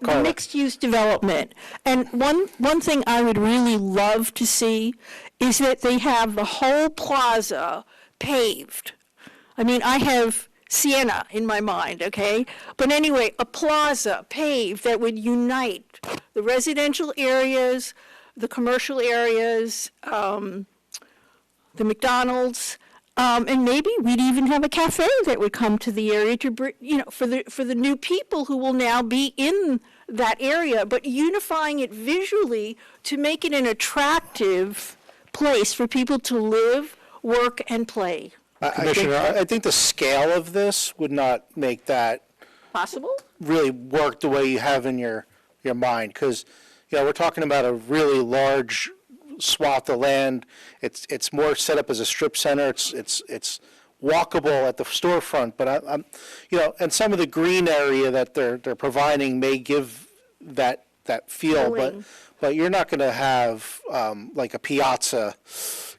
Carla. mixed-use development. And one thing I would really love to see is that they have the whole plaza paved. I mean, I have Siena in my mind, okay? But anyway, a plaza paved that would unite the residential areas, the commercial areas, the McDonald's, and maybe we'd even have a cafe that would come to the area to bring, for the new people who will now be in that area, but unifying it visually to make it an attractive place for people to live, work, and play. I think the scale of this would not make that Possible? really work the way you have in your mind, because we're talking about a really large swath of land. It's more set up as a strip center. It's walkable at the storefront, but and some of the green area that they're providing may give that feel, Feeling. but you're not going to have like a piazza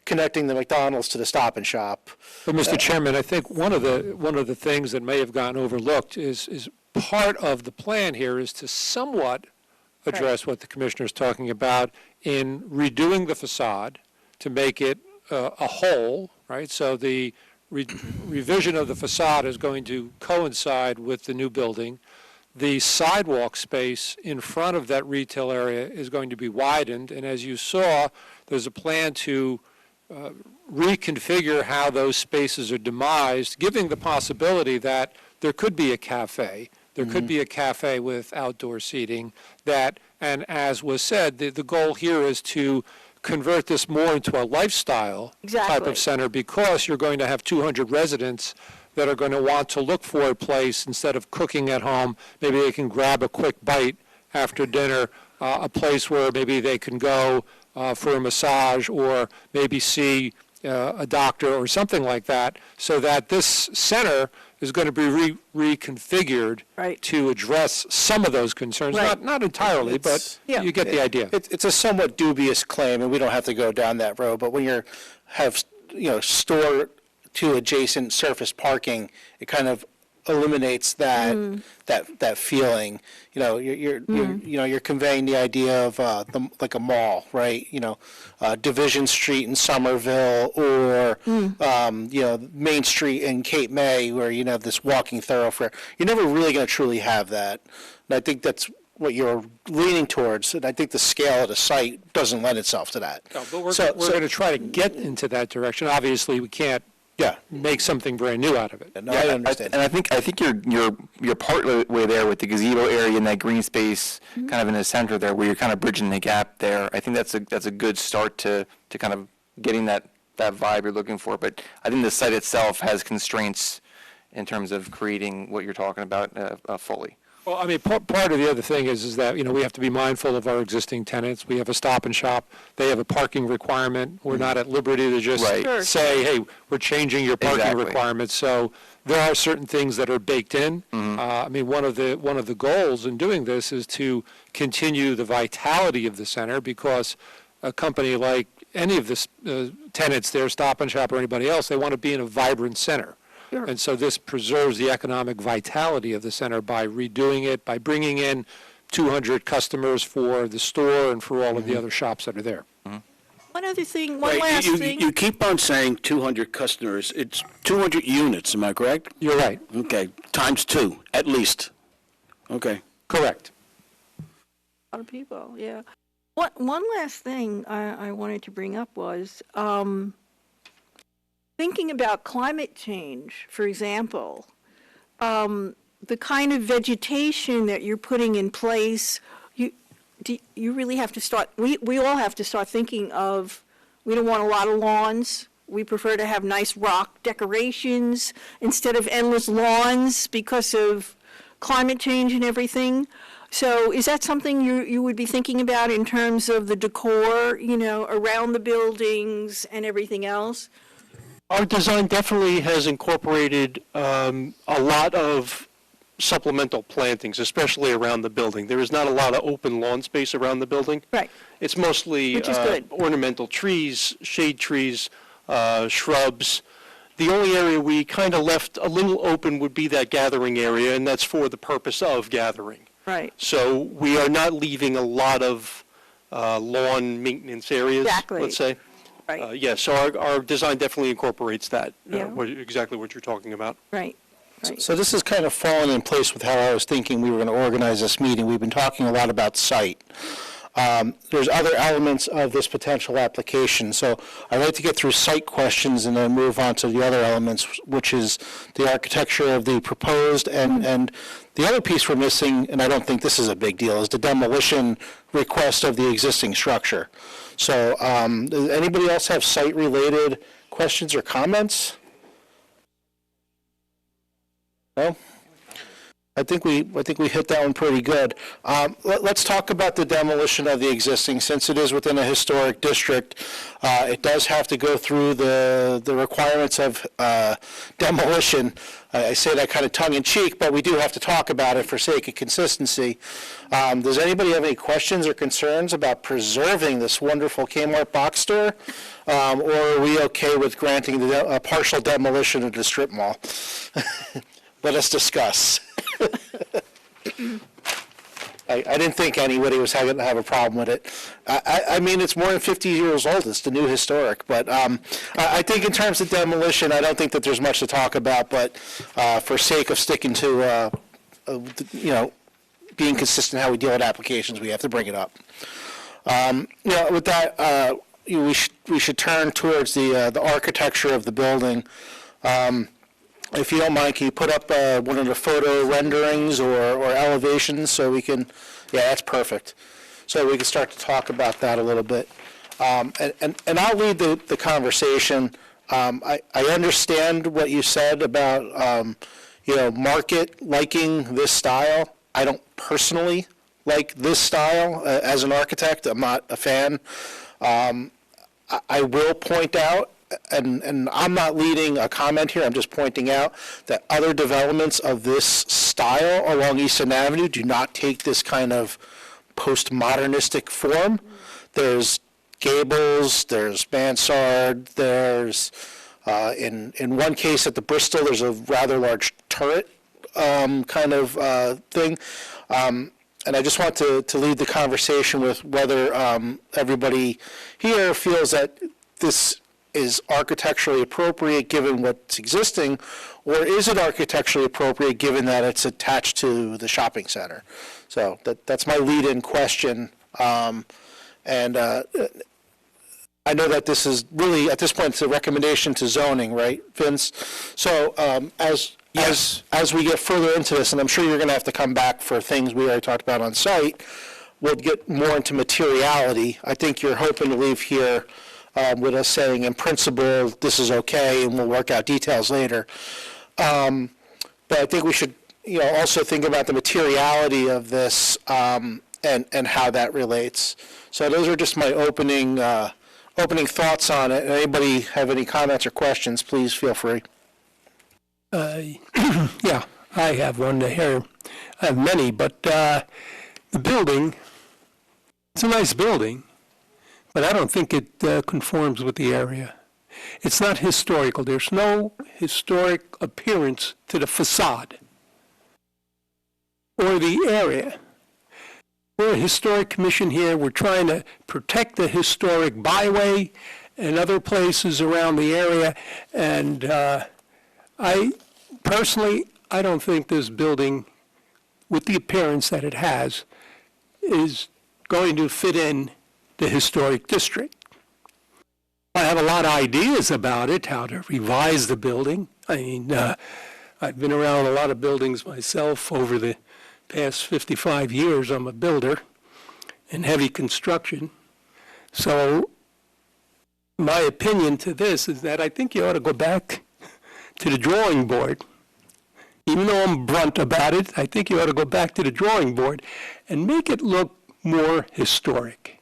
connecting the McDonald's to the Stop and Shop. But Mr. Chairman, I think one of the things that may have gotten overlooked is part of the plan here is to somewhat address what the commissioner is talking about in redoing the facade to make it a whole, right? So the revision of the facade is going to coincide with the new building. The sidewalk space in front of that retail area is going to be widened, and as you saw, there's a plan to reconfigure how those spaces are demised, giving the possibility that there could be a cafe. There could be a cafe with outdoor seating and as was said, the goal here is to convert this more into a lifestyle type Exactly. of center, because you're going to have 200 residents that are going to want to look for a place instead of cooking at home. Maybe they can grab a quick bite after dinner, a place where maybe they can go for a massage or maybe see a doctor or something like that, so that this center is going to be reconfigured Right. to address some of those concerns. Right. Not entirely, but Yeah. you get the idea. It's a somewhat dubious claim, and we don't have to go down that road, but when have store to adjacent surface parking, it kind of eliminates that feeling. You're conveying the idea of like a mall, right? Division Street in Somerville, or Main Street in Cape May, where you have this walking thoroughfare. You're never really going to truly have that, and I think that's what you're leaning towards. And I think the scale of the site doesn't lend itself to that. No, but we're going to try to get into that direction. Obviously, we can't make something brand new out of it. No, I understand. And I think you're part way there with the gazebo area and that green space kind of in the center there, where you're kind of bridging the gap there. I think that's a good start to kind of getting that vibe you're looking for. But I think the site itself has constraints in terms of creating what you're talking about fully. Well, I mean, part of the other thing is that, we have to be mindful of our existing tenants. We have a Stop and Shop. They have a parking requirement. We're not at liberty to just Right. Sure. say, hey, we're changing your parking Exactly. requirements. So there are certain things that are baked in. I mean, one of the goals in doing this is to continue the vitality of the center, because a company like any of the tenants there, Stop and Shop or anybody else, they want to be in a vibrant center. Sure. And so this preserves the economic vitality of the center by redoing it, by bringing in 200 customers for the store and for all of the other shops that are there. One other thing, one Wait, last you, thing. you keep on saying 200 customers. It's 200 units, am I correct? You're right. Okay, times two, at least. Okay. Correct. A lot of people, yeah. One last thing I wanted to bring up was thinking about climate change, for example, the kind of vegetation that you're putting in place, you really have to start, we all have to start thinking of, we don't want a lot of lawns. We prefer to have nice rock decorations instead of endless lawns because of climate change and everything. So is that something you would be thinking about in terms of the decor, around the buildings and everything else? Our design definitely has incorporated a lot of supplemental plantings, especially around the building. There is not a lot of open lawn space around the building. Right. It's mostly Which is good. ornamental trees, shade trees, shrubs. The only area we kind of left a little open would be that gathering area, and that's for the purpose of gathering. Right. So we are not leaving a lot of lawn maintenance areas, Exactly. let's say. Right. Yeah, so our design definitely incorporates that, Yeah. exactly what you're talking about. Right. Right. So this is kind of falling in place with how I was thinking we were going to organize this meeting. We've been talking a lot about site. There's other elements of this potential application. So I'd like to get through site questions and then move on to the other elements, which is the architecture of the proposed. And the other piece we're missing, and I don't think this is a big deal, is the demolition request of the existing structure. So does anybody else have site-related questions or comments? No? I think we hit that one pretty good. Let's talk about the demolition of the existing. Since it is within a historic district, it does have to go through the requirements of demolition. I say that kind of tongue-in-cheek, but we do have to talk about it for sake of consistency. Does anybody have any questions or concerns about preserving this wonderful Kmart box store? Or are we okay with granting a partial demolition of the strip mall? Let us discuss. I didn't think anybody was going to have a problem with it. I mean, it's more than 50 years old. It's the new historic. But I think in terms of demolition, I don't think that there's much to talk about. But for sake of sticking to, being consistent how we deal with applications, we have to bring it up. With that, we should turn towards the architecture of the building. If you don't mind, can you put up one of the photo renderings or elevations so we can, yeah, that's perfect. So we can start to talk about that a little bit. And I'll lead the conversation. I understand what you said about, market liking this style. I don't personally like this style as an architect. I'm not a fan. I will point out, and I'm not leading a comment here, I'm just pointing out that other developments of this style along Easton Avenue do not take this kind of postmodernistic form. There's gables, there's mansard, there's, in one case at the Bristol, there's a rather large turret kind of thing. And I just want to lead the conversation with whether everybody here feels that this is architecturally appropriate given what's existing, or is it architecturally appropriate given that it's attached to the shopping center? So that's my lead-in question. And I know that this is really, at this point, it's a recommendation to zoning, right, Vince? So as we get further into this, and I'm sure you're going to have to come back for things we already talked about on site, we'll get more into materiality. I think you're hoping to leave here with us saying, in principle, this is okay, and we'll work out details later. But I think we should also think about the materiality of this and how that relates. So those are just my opening thoughts on it. Anybody have any comments or questions, please feel free. Yeah, I have one here. I have many, but the building, it's a nice building, but I don't think it conforms with the area. It's not historical. There's no historic appearance to the facade or the area. We're a historic commission here. We're trying to protect the historic byway and other places around the area. And I don't think this building, with the appearance that it has, is going to fit in the historic district. I have a lot of ideas about it, how to revise the building. I mean, I've been around a lot of buildings myself over the past 55 years. I'm a builder in heavy construction. So my opinion to this is that I think you ought to go back to the drawing board. Even though I'm blunt about it, I think you ought to go back to the drawing board and make it look more historic.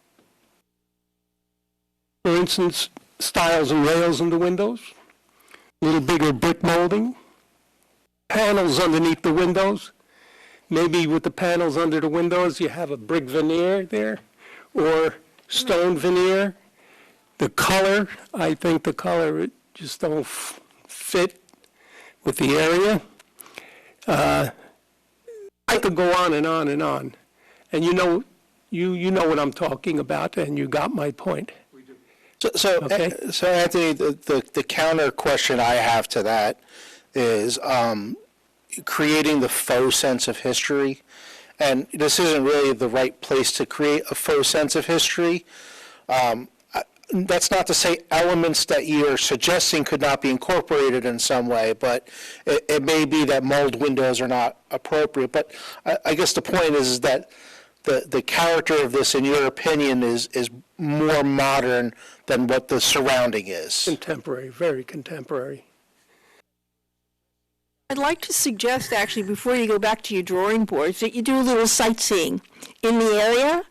For instance, stiles and rails in the windows, a little bigger brick molding, panels underneath the windows. Maybe with the panels under the windows, you have a brick veneer there or stone veneer. The color, I think the color just don't fit with the area. I could go on and on and on. And you know what I'm talking about, and you got my point. So Okay. Anthony, the counter question I have to that is creating the faux sense of history. And this isn't really the right place to create a faux sense of history. That's not to say elements that you're suggesting could not be incorporated in some way, but it may be that mold windows are not appropriate. But I guess the point is that the character of this, in your opinion, is more modern than what the surrounding is. Contemporary, very contemporary. I'd like to suggest, actually, before you go back to your drawing boards, that you do a little sightseeing in the area.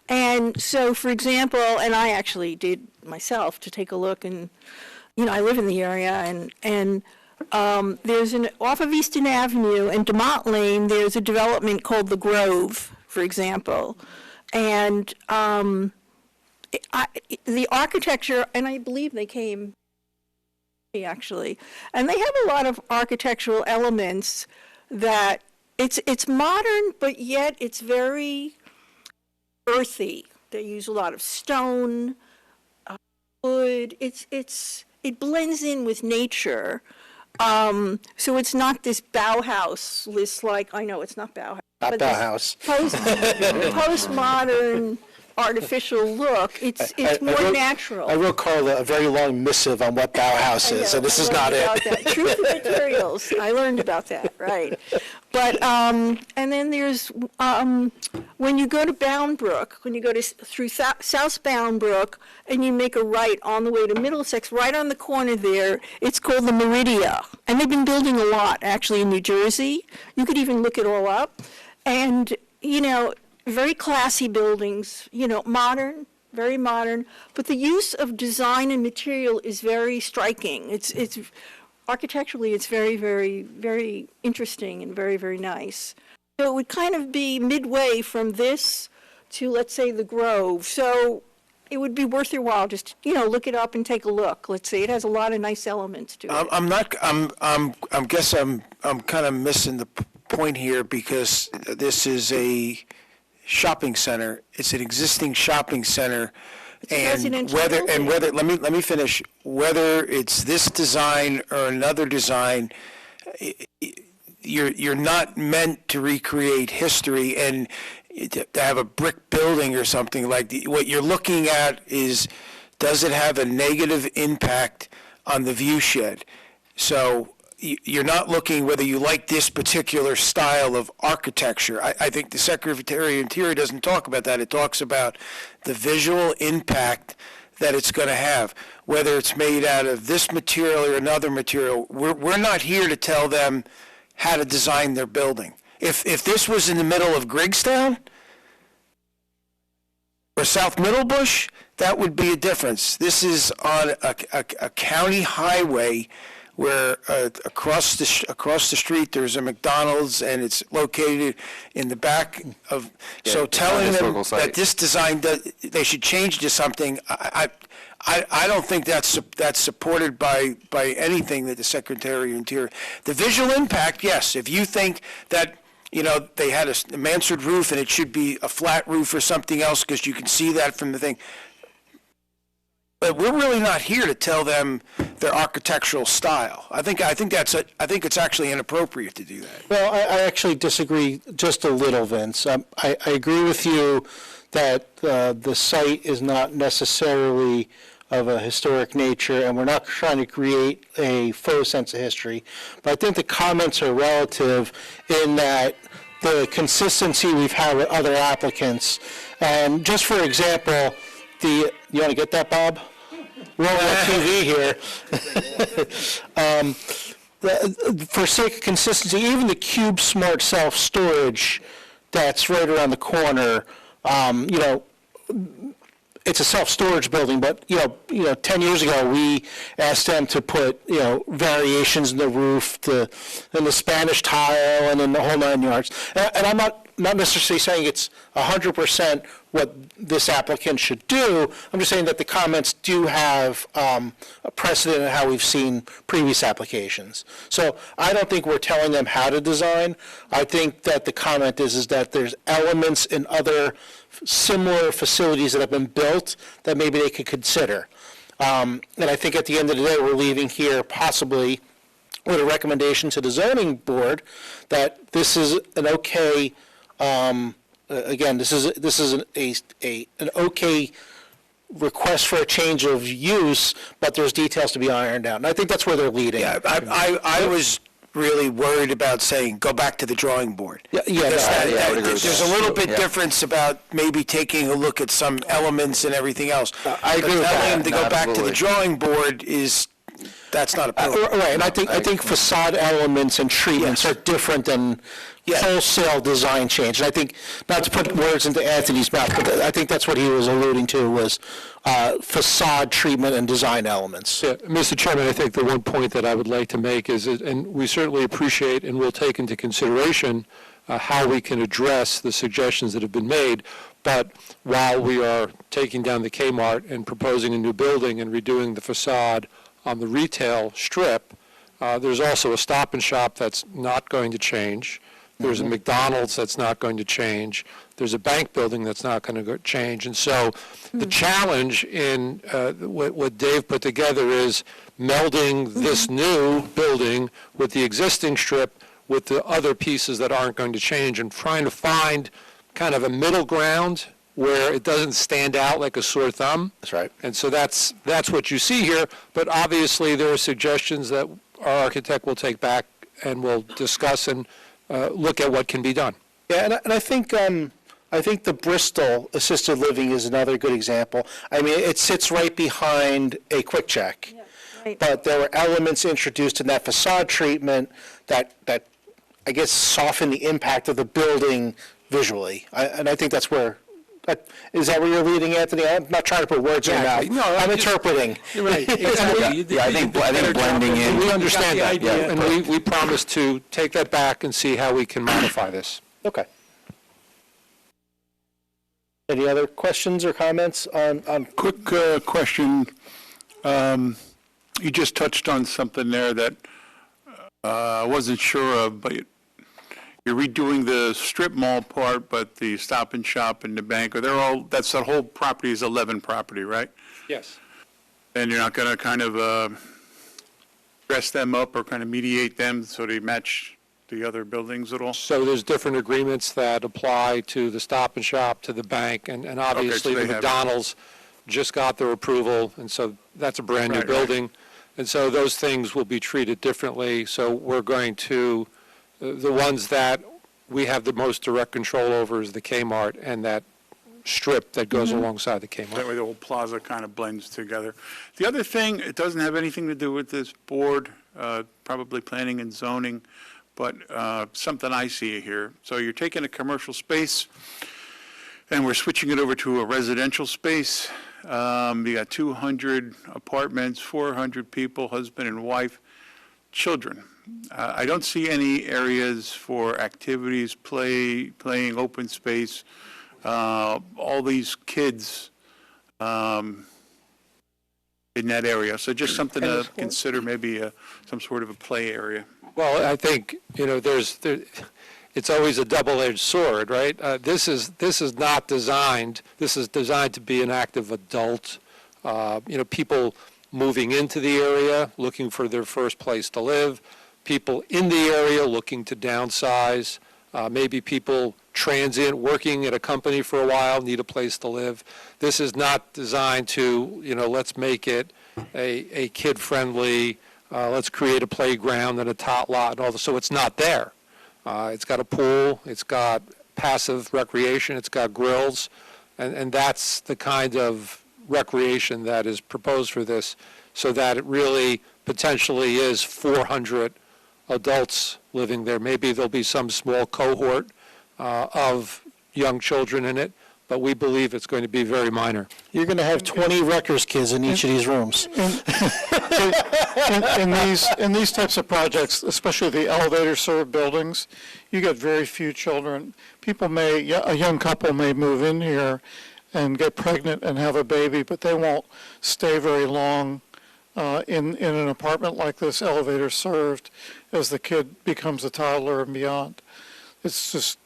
And so, for example, and I actually did myself to take a look, and, I live in the area, and there's off of Easton Avenue and DeMont Lane, there's a development called The Grove, for example. And the architecture, and I believe they came, actually, and they have a lot of architectural elements that it's modern, but yet it's very earthy. They use a lot of stone, wood. It blends in with nature. So it's not this Bauhaus list, like, I know it's not Bauhaus. Not but Bauhaus. Postmodern artificial look. It's more natural. I wrote Carla a very long missive on what Bauhaus is, and this is not it. Truth of materials. I learned about that, right. But, and then there's, when you go to Boundbrook, when you go through South Boundbrook, and you make a right on the way to Middlesex, right on the corner there, it's called the Meridia. And they've been building a lot, actually, in New Jersey. You could even look it all up. And, very classy buildings, modern, very modern, but the use of design and material is very striking. It's architecturally, it's very, very, very interesting and very, very nice. So it would kind of be midway from this to, let's say, the Grove. So it would be worth your while just, look it up and take a look. Let's see, it has a lot of nice elements to it. I'm kind of missing the point here, because this is a shopping center. It's an existing shopping center. And whether, let me finish, whether it's this design or another design, you're not meant to recreate history and to have a brick building or something what you're looking at is, does it have a negative impact on the view shed? So you're not looking whether you like this particular style of architecture. I think the Secretary of Interior doesn't talk about that. It talks about the visual impact that it's going to have, whether it's made out of this material or another material. We're not here to tell them how to design their building. If this was in the middle of Griggstown or South Middlebush, that would be a difference. This is on a county highway where across the street there's a McDonald's, and it's located in the back of. So telling them historical site. that this design they should change to something, I don't think that's supported by anything that the Secretary of Interior. The visual impact, yes. If you think that they had a mansard roof and it should be a flat roof or something else because you can see that from the thing. But we're really not here to tell them their architectural style. I think it's actually inappropriate to do that. Well, I actually disagree just a little, Vince. I agree with you that the site is not necessarily of a historic nature, and we're not trying to create a faux sense of history. But I think the comments are relative in that the consistency we've had with other applicants. And just for example, you want to get that, Bob? We're on TV here. For sake of consistency, even the Cube Smart Self-Storage that's right around the corner, it's a self-storage building, but 10 years ago we asked them to put variations in the roof, in the Spanish tile, and in the whole 9 yards. And I'm not necessarily saying it's 100% what this applicant should do. I'm just saying that the comments do have a precedent in how we've seen previous applications. So I don't think we're telling them how to design. I think that the comment is that there's elements in other similar facilities that have been built that maybe they could consider. And I think at the end of the day, we're leaving here possibly with a recommendation to the zoning board that this is an okay, again, this is an okay request for a change of use, but there's details to be ironed out. And I think that's where they're leading. Yeah, I was really worried about saying, go back to the drawing board. Yeah, I would agree with There's that. a little bit Yeah. difference about maybe taking a look at some elements and everything else. I agree with But telling that. them to go back to the Absolutely. drawing board that's not appropriate. Right, and I think facade elements and treatments are different than wholesale design change. And I think, not to put words into Anthony's mouth, but I think that's what he was alluding to was facade treatment and design elements. Yeah, Mr. Chairman, I think the one point that I would like to make is, and we certainly appreciate and will take into consideration how we can address the suggestions that have been made, but while we are taking down the Kmart and proposing a new building and redoing the facade on the retail strip, there's also a Stop and Shop that's not going to change. There's a McDonald's that's not going to change. There's a bank building that's not going to change. And so the challenge in what Dave put together is melding this new building with the existing strip with the other pieces that aren't going to change, and trying to find kind of a middle ground where it doesn't stand out like a sore thumb. That's right. And so that's what you see here, but obviously there are suggestions that our architect will take back and will discuss and look at what can be done. Yeah, and I think the Bristol assisted living is another good example. I mean, it sits right behind a Quick Check, Right. but there were elements introduced in that facade treatment that I guess soften the impact of the building visually. And I think that's where. Is that where you're leading, Anthony? I'm not trying to put words in your mouth. No, I'm interpreting. You're right. Exactly. Yeah, I think blending in. We understand You got that, the idea. and we promise to take that back and see how we can modify this. Okay. Any other questions or comments on Quick question. You just touched on something there that I wasn't sure of, but you're redoing the strip mall part, but the Stop and Shop and the bank, that's the whole property is 11 property, right? Yes. And you're not going to kind of dress them up or kind of mediate them so they match the other buildings at all? So there's different agreements that apply to the Stop and Shop, to the bank, and obviously so the they have- McDonald's just got their approval, and so that's a brand-new Right, right. building. And so those things will be treated differently. So we're going to, the ones that we have the most direct control over is the Kmart and that strip that goes alongside the That Kmart. way the whole plaza kind of blends together. The other thing, it doesn't have anything to do with this board, probably planning and zoning, but something I see here. So you're taking a commercial space, and we're switching it over to a residential space. You got 200 apartments, 400 people, husband and wife, children. I don't see any areas for activities, playing open space. All these kids in that area. So just something to consider, maybe some sort of a play area. Well, I think, it's always a double-edged sword, right? This is not designed, this is designed to be an active adult. People moving into the area, looking for their first place to live, people in the area looking to downsize, maybe people transient, working at a company for a while, need a place to live. This is not designed to, let's make it a kid-friendly, let's create a playground and a tot lot and all this. So it's not there. It's got a pool, it's got passive recreation, it's got grills, and that's the kind of recreation that is proposed for this, so that it really potentially is 400 adults living there. Maybe there'll be some small cohort of young children in it, but we believe it's going to be very minor. You're going to have 20 Rutgers kids in each of these rooms. In these types of projects, especially the elevator-served buildings, you get very few children. A young couple may move in here and get pregnant and have a baby, but they won't stay very long in an apartment like this, elevator-served, as the kid becomes a toddler and beyond. It's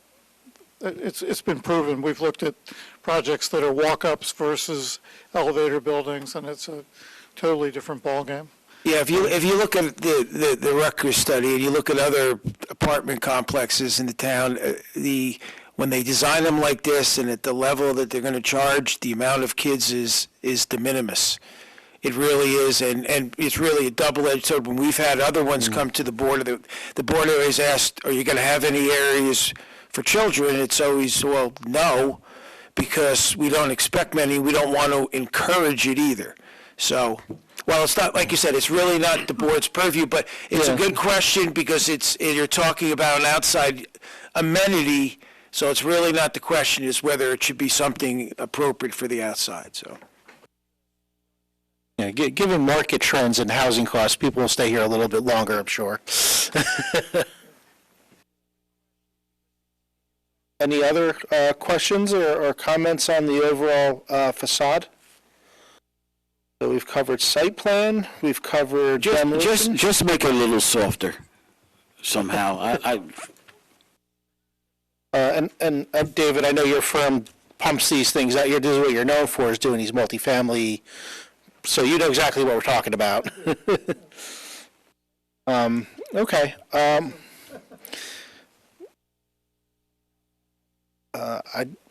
been proven. We've looked at projects that are walk-ups versus elevator buildings, and it's a totally different ballgame. Yeah, if you look at the Rutgers study and you look at other apartment complexes in the town, when they design them like this and at the level that they're going to charge, the amount of kids is de minimis. It really is, and it's really a double-edged sword. When we've had other ones come to the board, the board always asked, "Are you going to have any areas for children?" It's always, well, no, because we don't expect many. We don't want to encourage it either. So, well, it's not, like you said, it's really not the board's purview, but it's a good question because you're talking about an outside amenity, so it's really not the question is whether it should be something appropriate for the outside, so. Yeah, given market trends and housing costs, people will stay here a little bit longer, I'm sure. Any other questions or comments on the overall facade? So we've covered site plan, we've covered demolition. Just make it a little softer somehow. And David, I know your firm pumps these things out. This is what you're known for, is doing these multifamily. So you know exactly what we're talking about. Okay.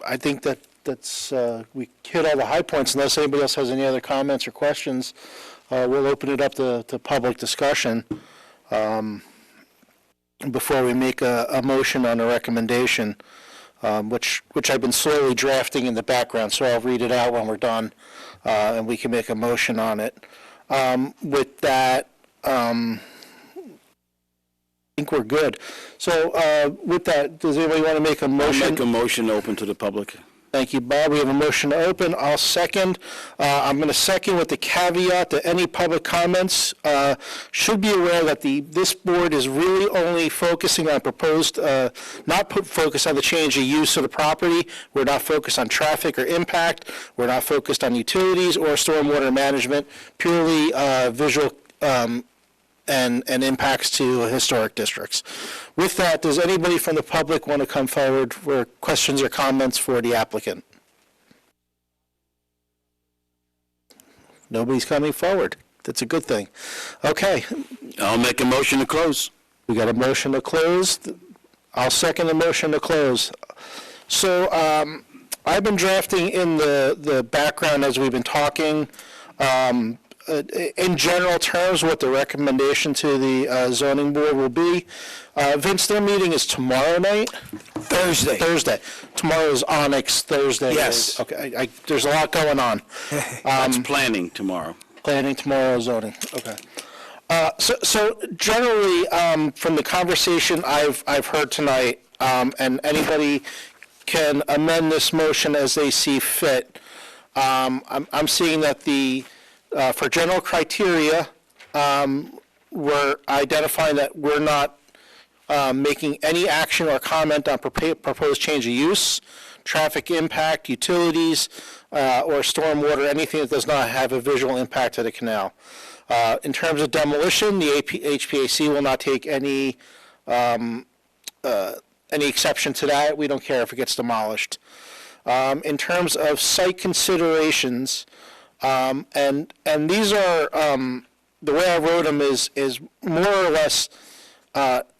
I think that's we hit all the high points. Unless anybody else has any other comments or questions, we'll open it up to public discussion before we make a motion on a recommendation, which I've been slowly drafting in the background. So I'll read it out when we're done, and we can make a motion on it. With that, I think we're good. So with that, does anybody want to make a motion? I'll make a motion open to the public. Thank you, Bob. We have a motion to open. I'll second. I'm going to second with the caveat that any public comments should be aware that this board is really only focusing on proposed, focused on the change of use of the property. We're not focused on traffic or impact. We're not focused on utilities or stormwater management, purely visual and impacts to historic districts. With that, does anybody from the public want to come forward for questions or comments for the applicant? Nobody's coming forward. That's a good thing. Okay. I'll make a motion to close. We got a motion to close. I'll second the motion to close. So I've been drafting in the background as we've been talking. In general terms, what the recommendation to the zoning board will be. Vince, their meeting is tomorrow night? Thursday. Tomorrow is Onyx, Thursday. Yes. Okay, there's a lot going on. That's planning tomorrow. Planning tomorrow, zoning, okay. So generally, from the conversation I've heard tonight, and anybody can amend this motion as they see fit. I'm seeing that for general criteria, we're identifying that we're not making any action or comment on proposed change of use, traffic impact, utilities, or stormwater, anything that does not have a visual impact to the canal. In terms of demolition, the HPAC will not take any exception to that. We don't care if it gets demolished. In terms of site considerations, and these are, the way I wrote them is more or less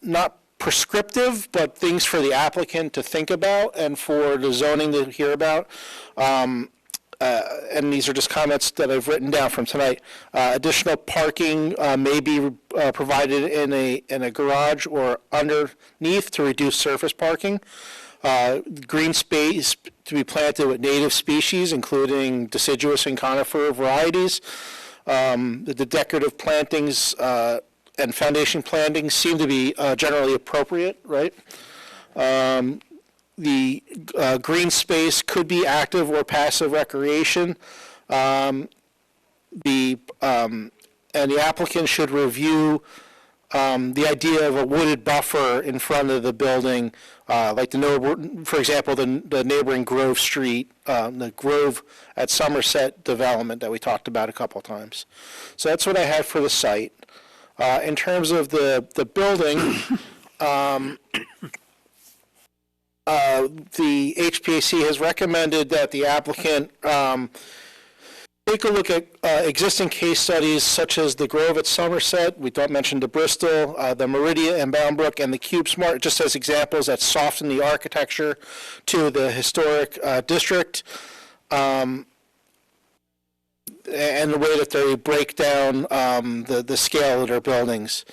not prescriptive, but things for the applicant to think about and for the zoning to hear about. And these are just comments that I've written down from tonight. Additional parking may be provided in a garage or underneath to reduce surface parking. Green space to be planted with native species, including deciduous and conifer varieties. The decorative plantings and foundation plantings seem to be generally appropriate, right? The green space could be active or passive recreation. And the applicant should review the idea of a wooded buffer in front of the building, like for example, the neighboring Grove Street, the Grove at Somerset development that we talked about a couple of times. So that's what I had for the site. In terms of the building, the HPAC has recommended that the applicant take a look at existing case studies such as the Grove at Somerset, we don't mention the Bristol, the Meridia and Boundbrook, and the Cube Smart, just as examples that soften the architecture to the historic district, and the way that they break down the scale of their buildings.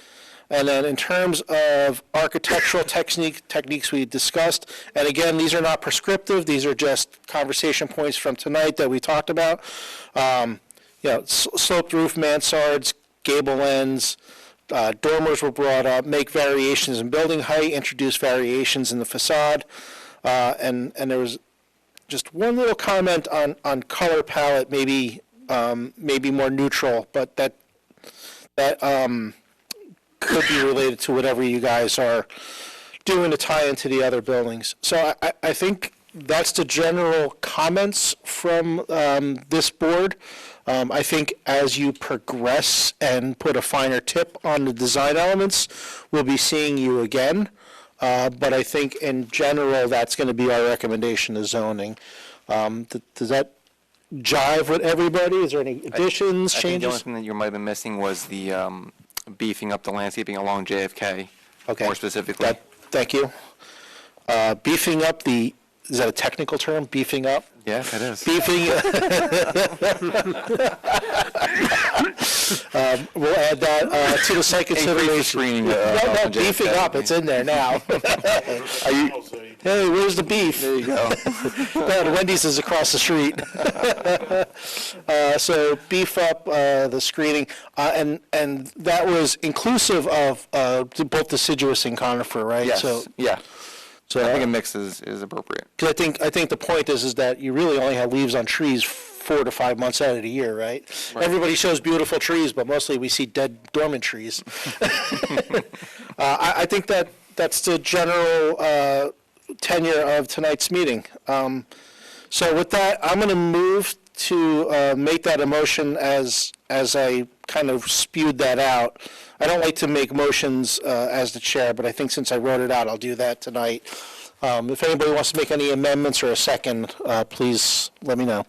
And then in terms of architectural techniques we discussed, and again, these are not prescriptive, these are just conversation points from tonight that we talked about. Sloped roof mansards, gable ends, dormers were brought up, make variations in building height, introduce variations in the facade, and there was just one little comment on color palette, maybe more neutral, but that could be related to whatever you guys are doing to tie into the other buildings. So I think that's the general comments from this board. I think as you progress and put a finer tip on the design elements, we'll be seeing you again. But I think in general, that's going to be our recommendation to zoning. Does that jive with everybody? Is there any additions, I think the only changes? thing that you might have been missing was the beefing up the landscaping along JFK, Okay. more specifically. Thank you. Beefing up is that a technical term, beefing up? Yes, it is. Beefing, we'll add that to the site consideration. screening, No, on beefing JFK. up, it's in there now. Hey, where's the beef? There you go. No, the Wendy's is across the street. So beef up the screening, and that was inclusive of both deciduous and conifer, right? Yes, So, yeah. so I think a mix is appropriate. 'cause I think the point is that you really only have leaves on trees 4 to 5 months out of the year, right? Everybody shows beautiful trees, but mostly we see dead, dormant trees. I think that's the general tenure of tonight's meeting. So with that, I'm going to move to make that a motion as I kind of spewed that out. I don't like to make motions as the chair, but I think since I wrote it out, I'll do that tonight. If anybody wants to make any amendments or a second, please let me know.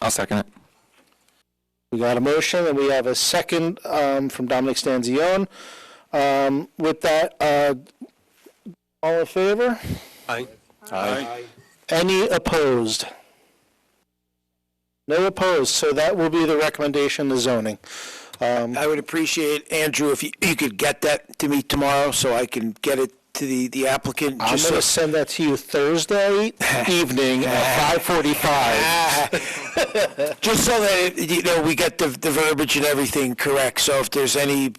I'll second it. We got a motion, and we have a second from Dominic Stanzione. With that, all in favor? Aye. Aye. Any opposed? No opposed, so that will be the recommendation to zoning. I would appreciate, Andrew, if you could get that to me tomorrow so I can get it the applicant? I'm just going to so- send that to you Thursday evening at 5:45. Just so that, we get the verbiage and everything correct, so if there's any,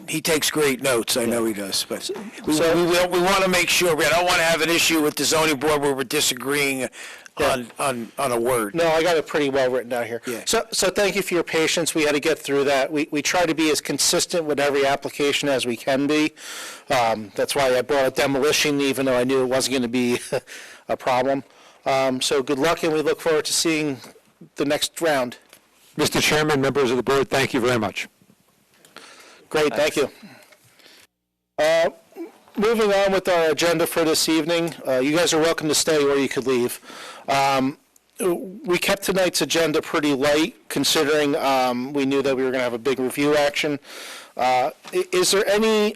he takes great notes, I know he does, but we want to make sure, we don't want to have an issue with the zoning board where we're disagreeing on a word. No, I got it pretty well written down here. Yeah. So thank you for your patience. We had to get through that. We try to be as consistent with every application as we can be. That's why I brought up demolition, even though I knew it wasn't going to be a problem. So good luck, and we look forward to seeing the next round. Mr. Chairman, members of the board, thank you very much. Great, thank you. Moving on with our agenda for this evening, you guys are welcome to stay or you could leave. We kept tonight's agenda pretty light, considering we knew that we were going to have a big review action. Is there any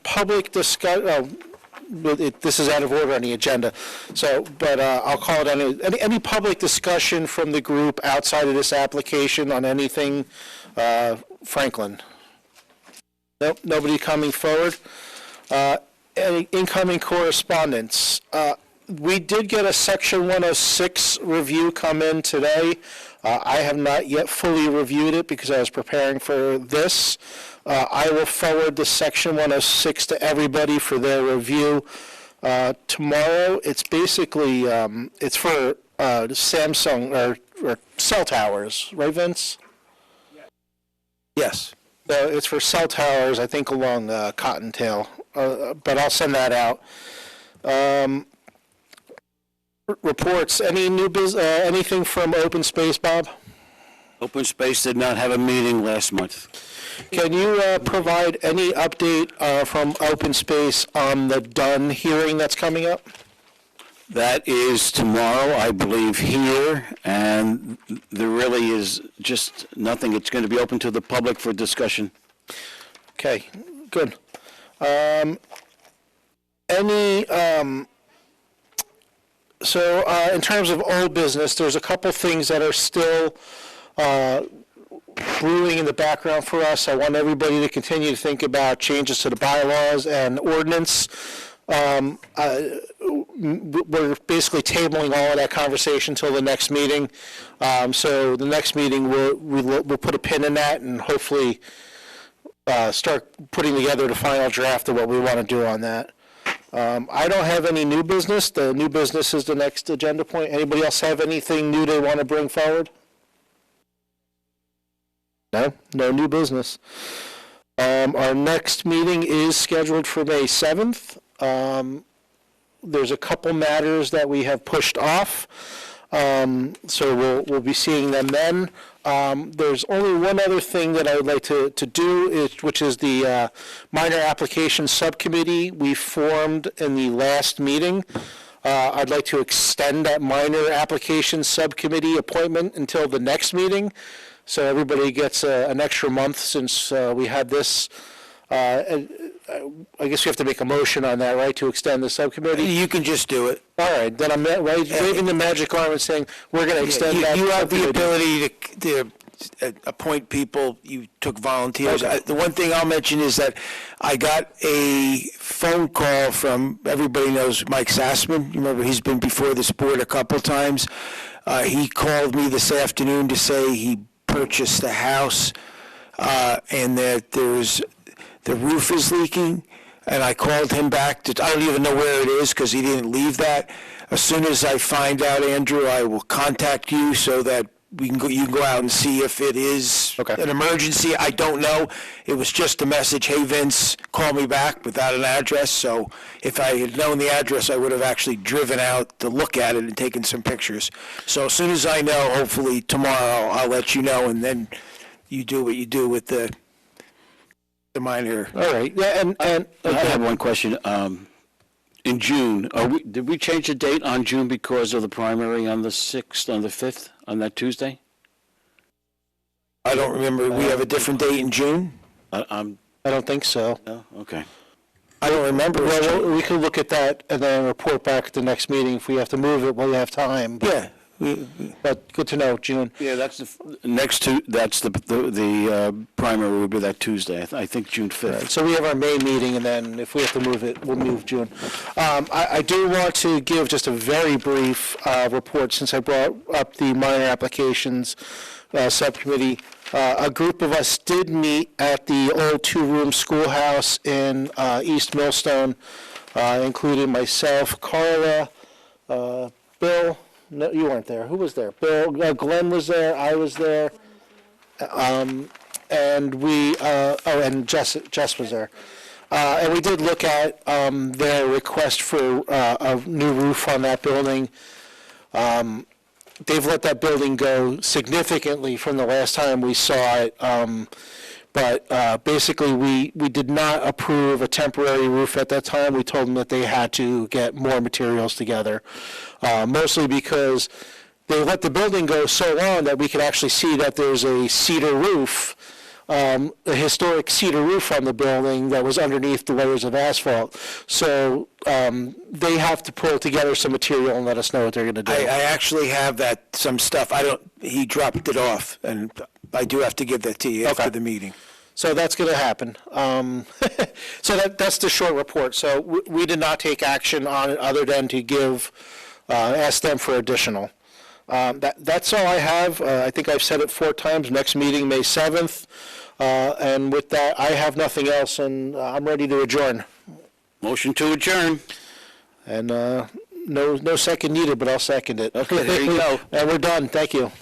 public discussion? This is out of order on the agenda, but I'll call it any public discussion from the group outside of this application on anything, Franklin? Nope, nobody coming forward. Any incoming correspondence? We did get a Section 106 review come in today. I have not yet fully reviewed it because I was preparing for this. I will forward the Section 106 to everybody for their review tomorrow. It's basically, it's for Samsung or cell towers, right, Vince? Yes. It's for cell towers, I think along Cottontail, but I'll send that out. Reports, any new anything from Open Space, Bob? Open Space did not have a meeting last month. Can you provide any update from Open Space on the Dunn hearing that's coming up? That is tomorrow, I believe, here, and there really is just nothing. It's going to be open to the public for discussion. Okay, good. So in terms of old business, there's a couple things that are still brewing in the background for us. I want everybody to continue to think about changes to the bylaws and ordinance. We're basically tabling all of that conversation until the next meeting. So the next meeting, we'll put a pin in that and hopefully start putting together the final draft of what we want to do on that. I don't have any new business. The new business is the next agenda point. Anybody else have anything new they want to bring forward? No new business. Our next meeting is scheduled for May 7th. There's a couple matters that we have pushed off, so we'll be seeing them then. There's only one other thing that I would like to do, which is the minor application subcommittee we formed in the last meeting. I'd like to extend that minor application subcommittee appointment until the next meeting, so everybody gets an extra month since we had this. I guess we have to make a motion on that, right, to extend the subcommittee? You can just do it. All right, then I'm waving the magic arm and saying, we're going to extend that. You have the subcommittee. ability to appoint people. You took volunteers. Okay. The one thing I'll mention is that I got a phone call from, everybody knows Mike Sassman. You remember he's been before this board a couple times. He called me this afternoon to say he purchased a house and that the roof is leaking, and I called him back. I don't even know where it is because he didn't leave that. As soon as I find out, Andrew, I will contact you so that you can go out and see if it is an emergency. I don't know. It was just a message, hey, Vince, call me back, without an address. So if I had known the address, I would have actually driven out to look at it and taken some pictures. So as soon as I know, hopefully tomorrow, I'll let you know, and then you do what you do with the minor. All right, yeah, and I have one question. In June, did we change the date on June because of the primary on the 6th, on the 5th, on that Tuesday? I don't remember. We have a different date in June? I don't think so. No? Okay. I don't remember. Well, we could look at that and then report back at the next meeting. If we have to move it, we'll have time. Yeah, But good to know, June. Yeah, that's the primary would be that Tuesday. I think June 5th. So we have our May meeting, and then if we have to move it, we'll move June. I do want to give just a very brief report, since I brought up the minor applications subcommittee. A group of us did meet at the old two-room schoolhouse in East Millstone, including myself, Carla, Bill. No, you weren't there. Who was there? Bill, Glenn was there. I was there. And we, and Jess was there. And we did look at their request for a new roof on that building. They've let that building go significantly from the last time we saw it. But basically, we did not approve a temporary roof at that time. We told them that they had to get more materials together, mostly because they let the building go so long that we could actually see that there's a cedar roof, a historic cedar roof on the building that was underneath the layers of asphalt. So they have to pull together some material and let us know what they're going to do. I actually have some stuff. He dropped it off, and I do have to give that to you after the meeting. So that's going to happen. So that's the short report. So we did not take action on it other than to ask them for additional. That's all I have. I think I've said it 4 times. Next meeting, May 7th. And with that, I have nothing else, and I'm ready to adjourn. Motion to adjourn. And no second needed, but I'll second it. Okay, there you go. And we're done. Thank you.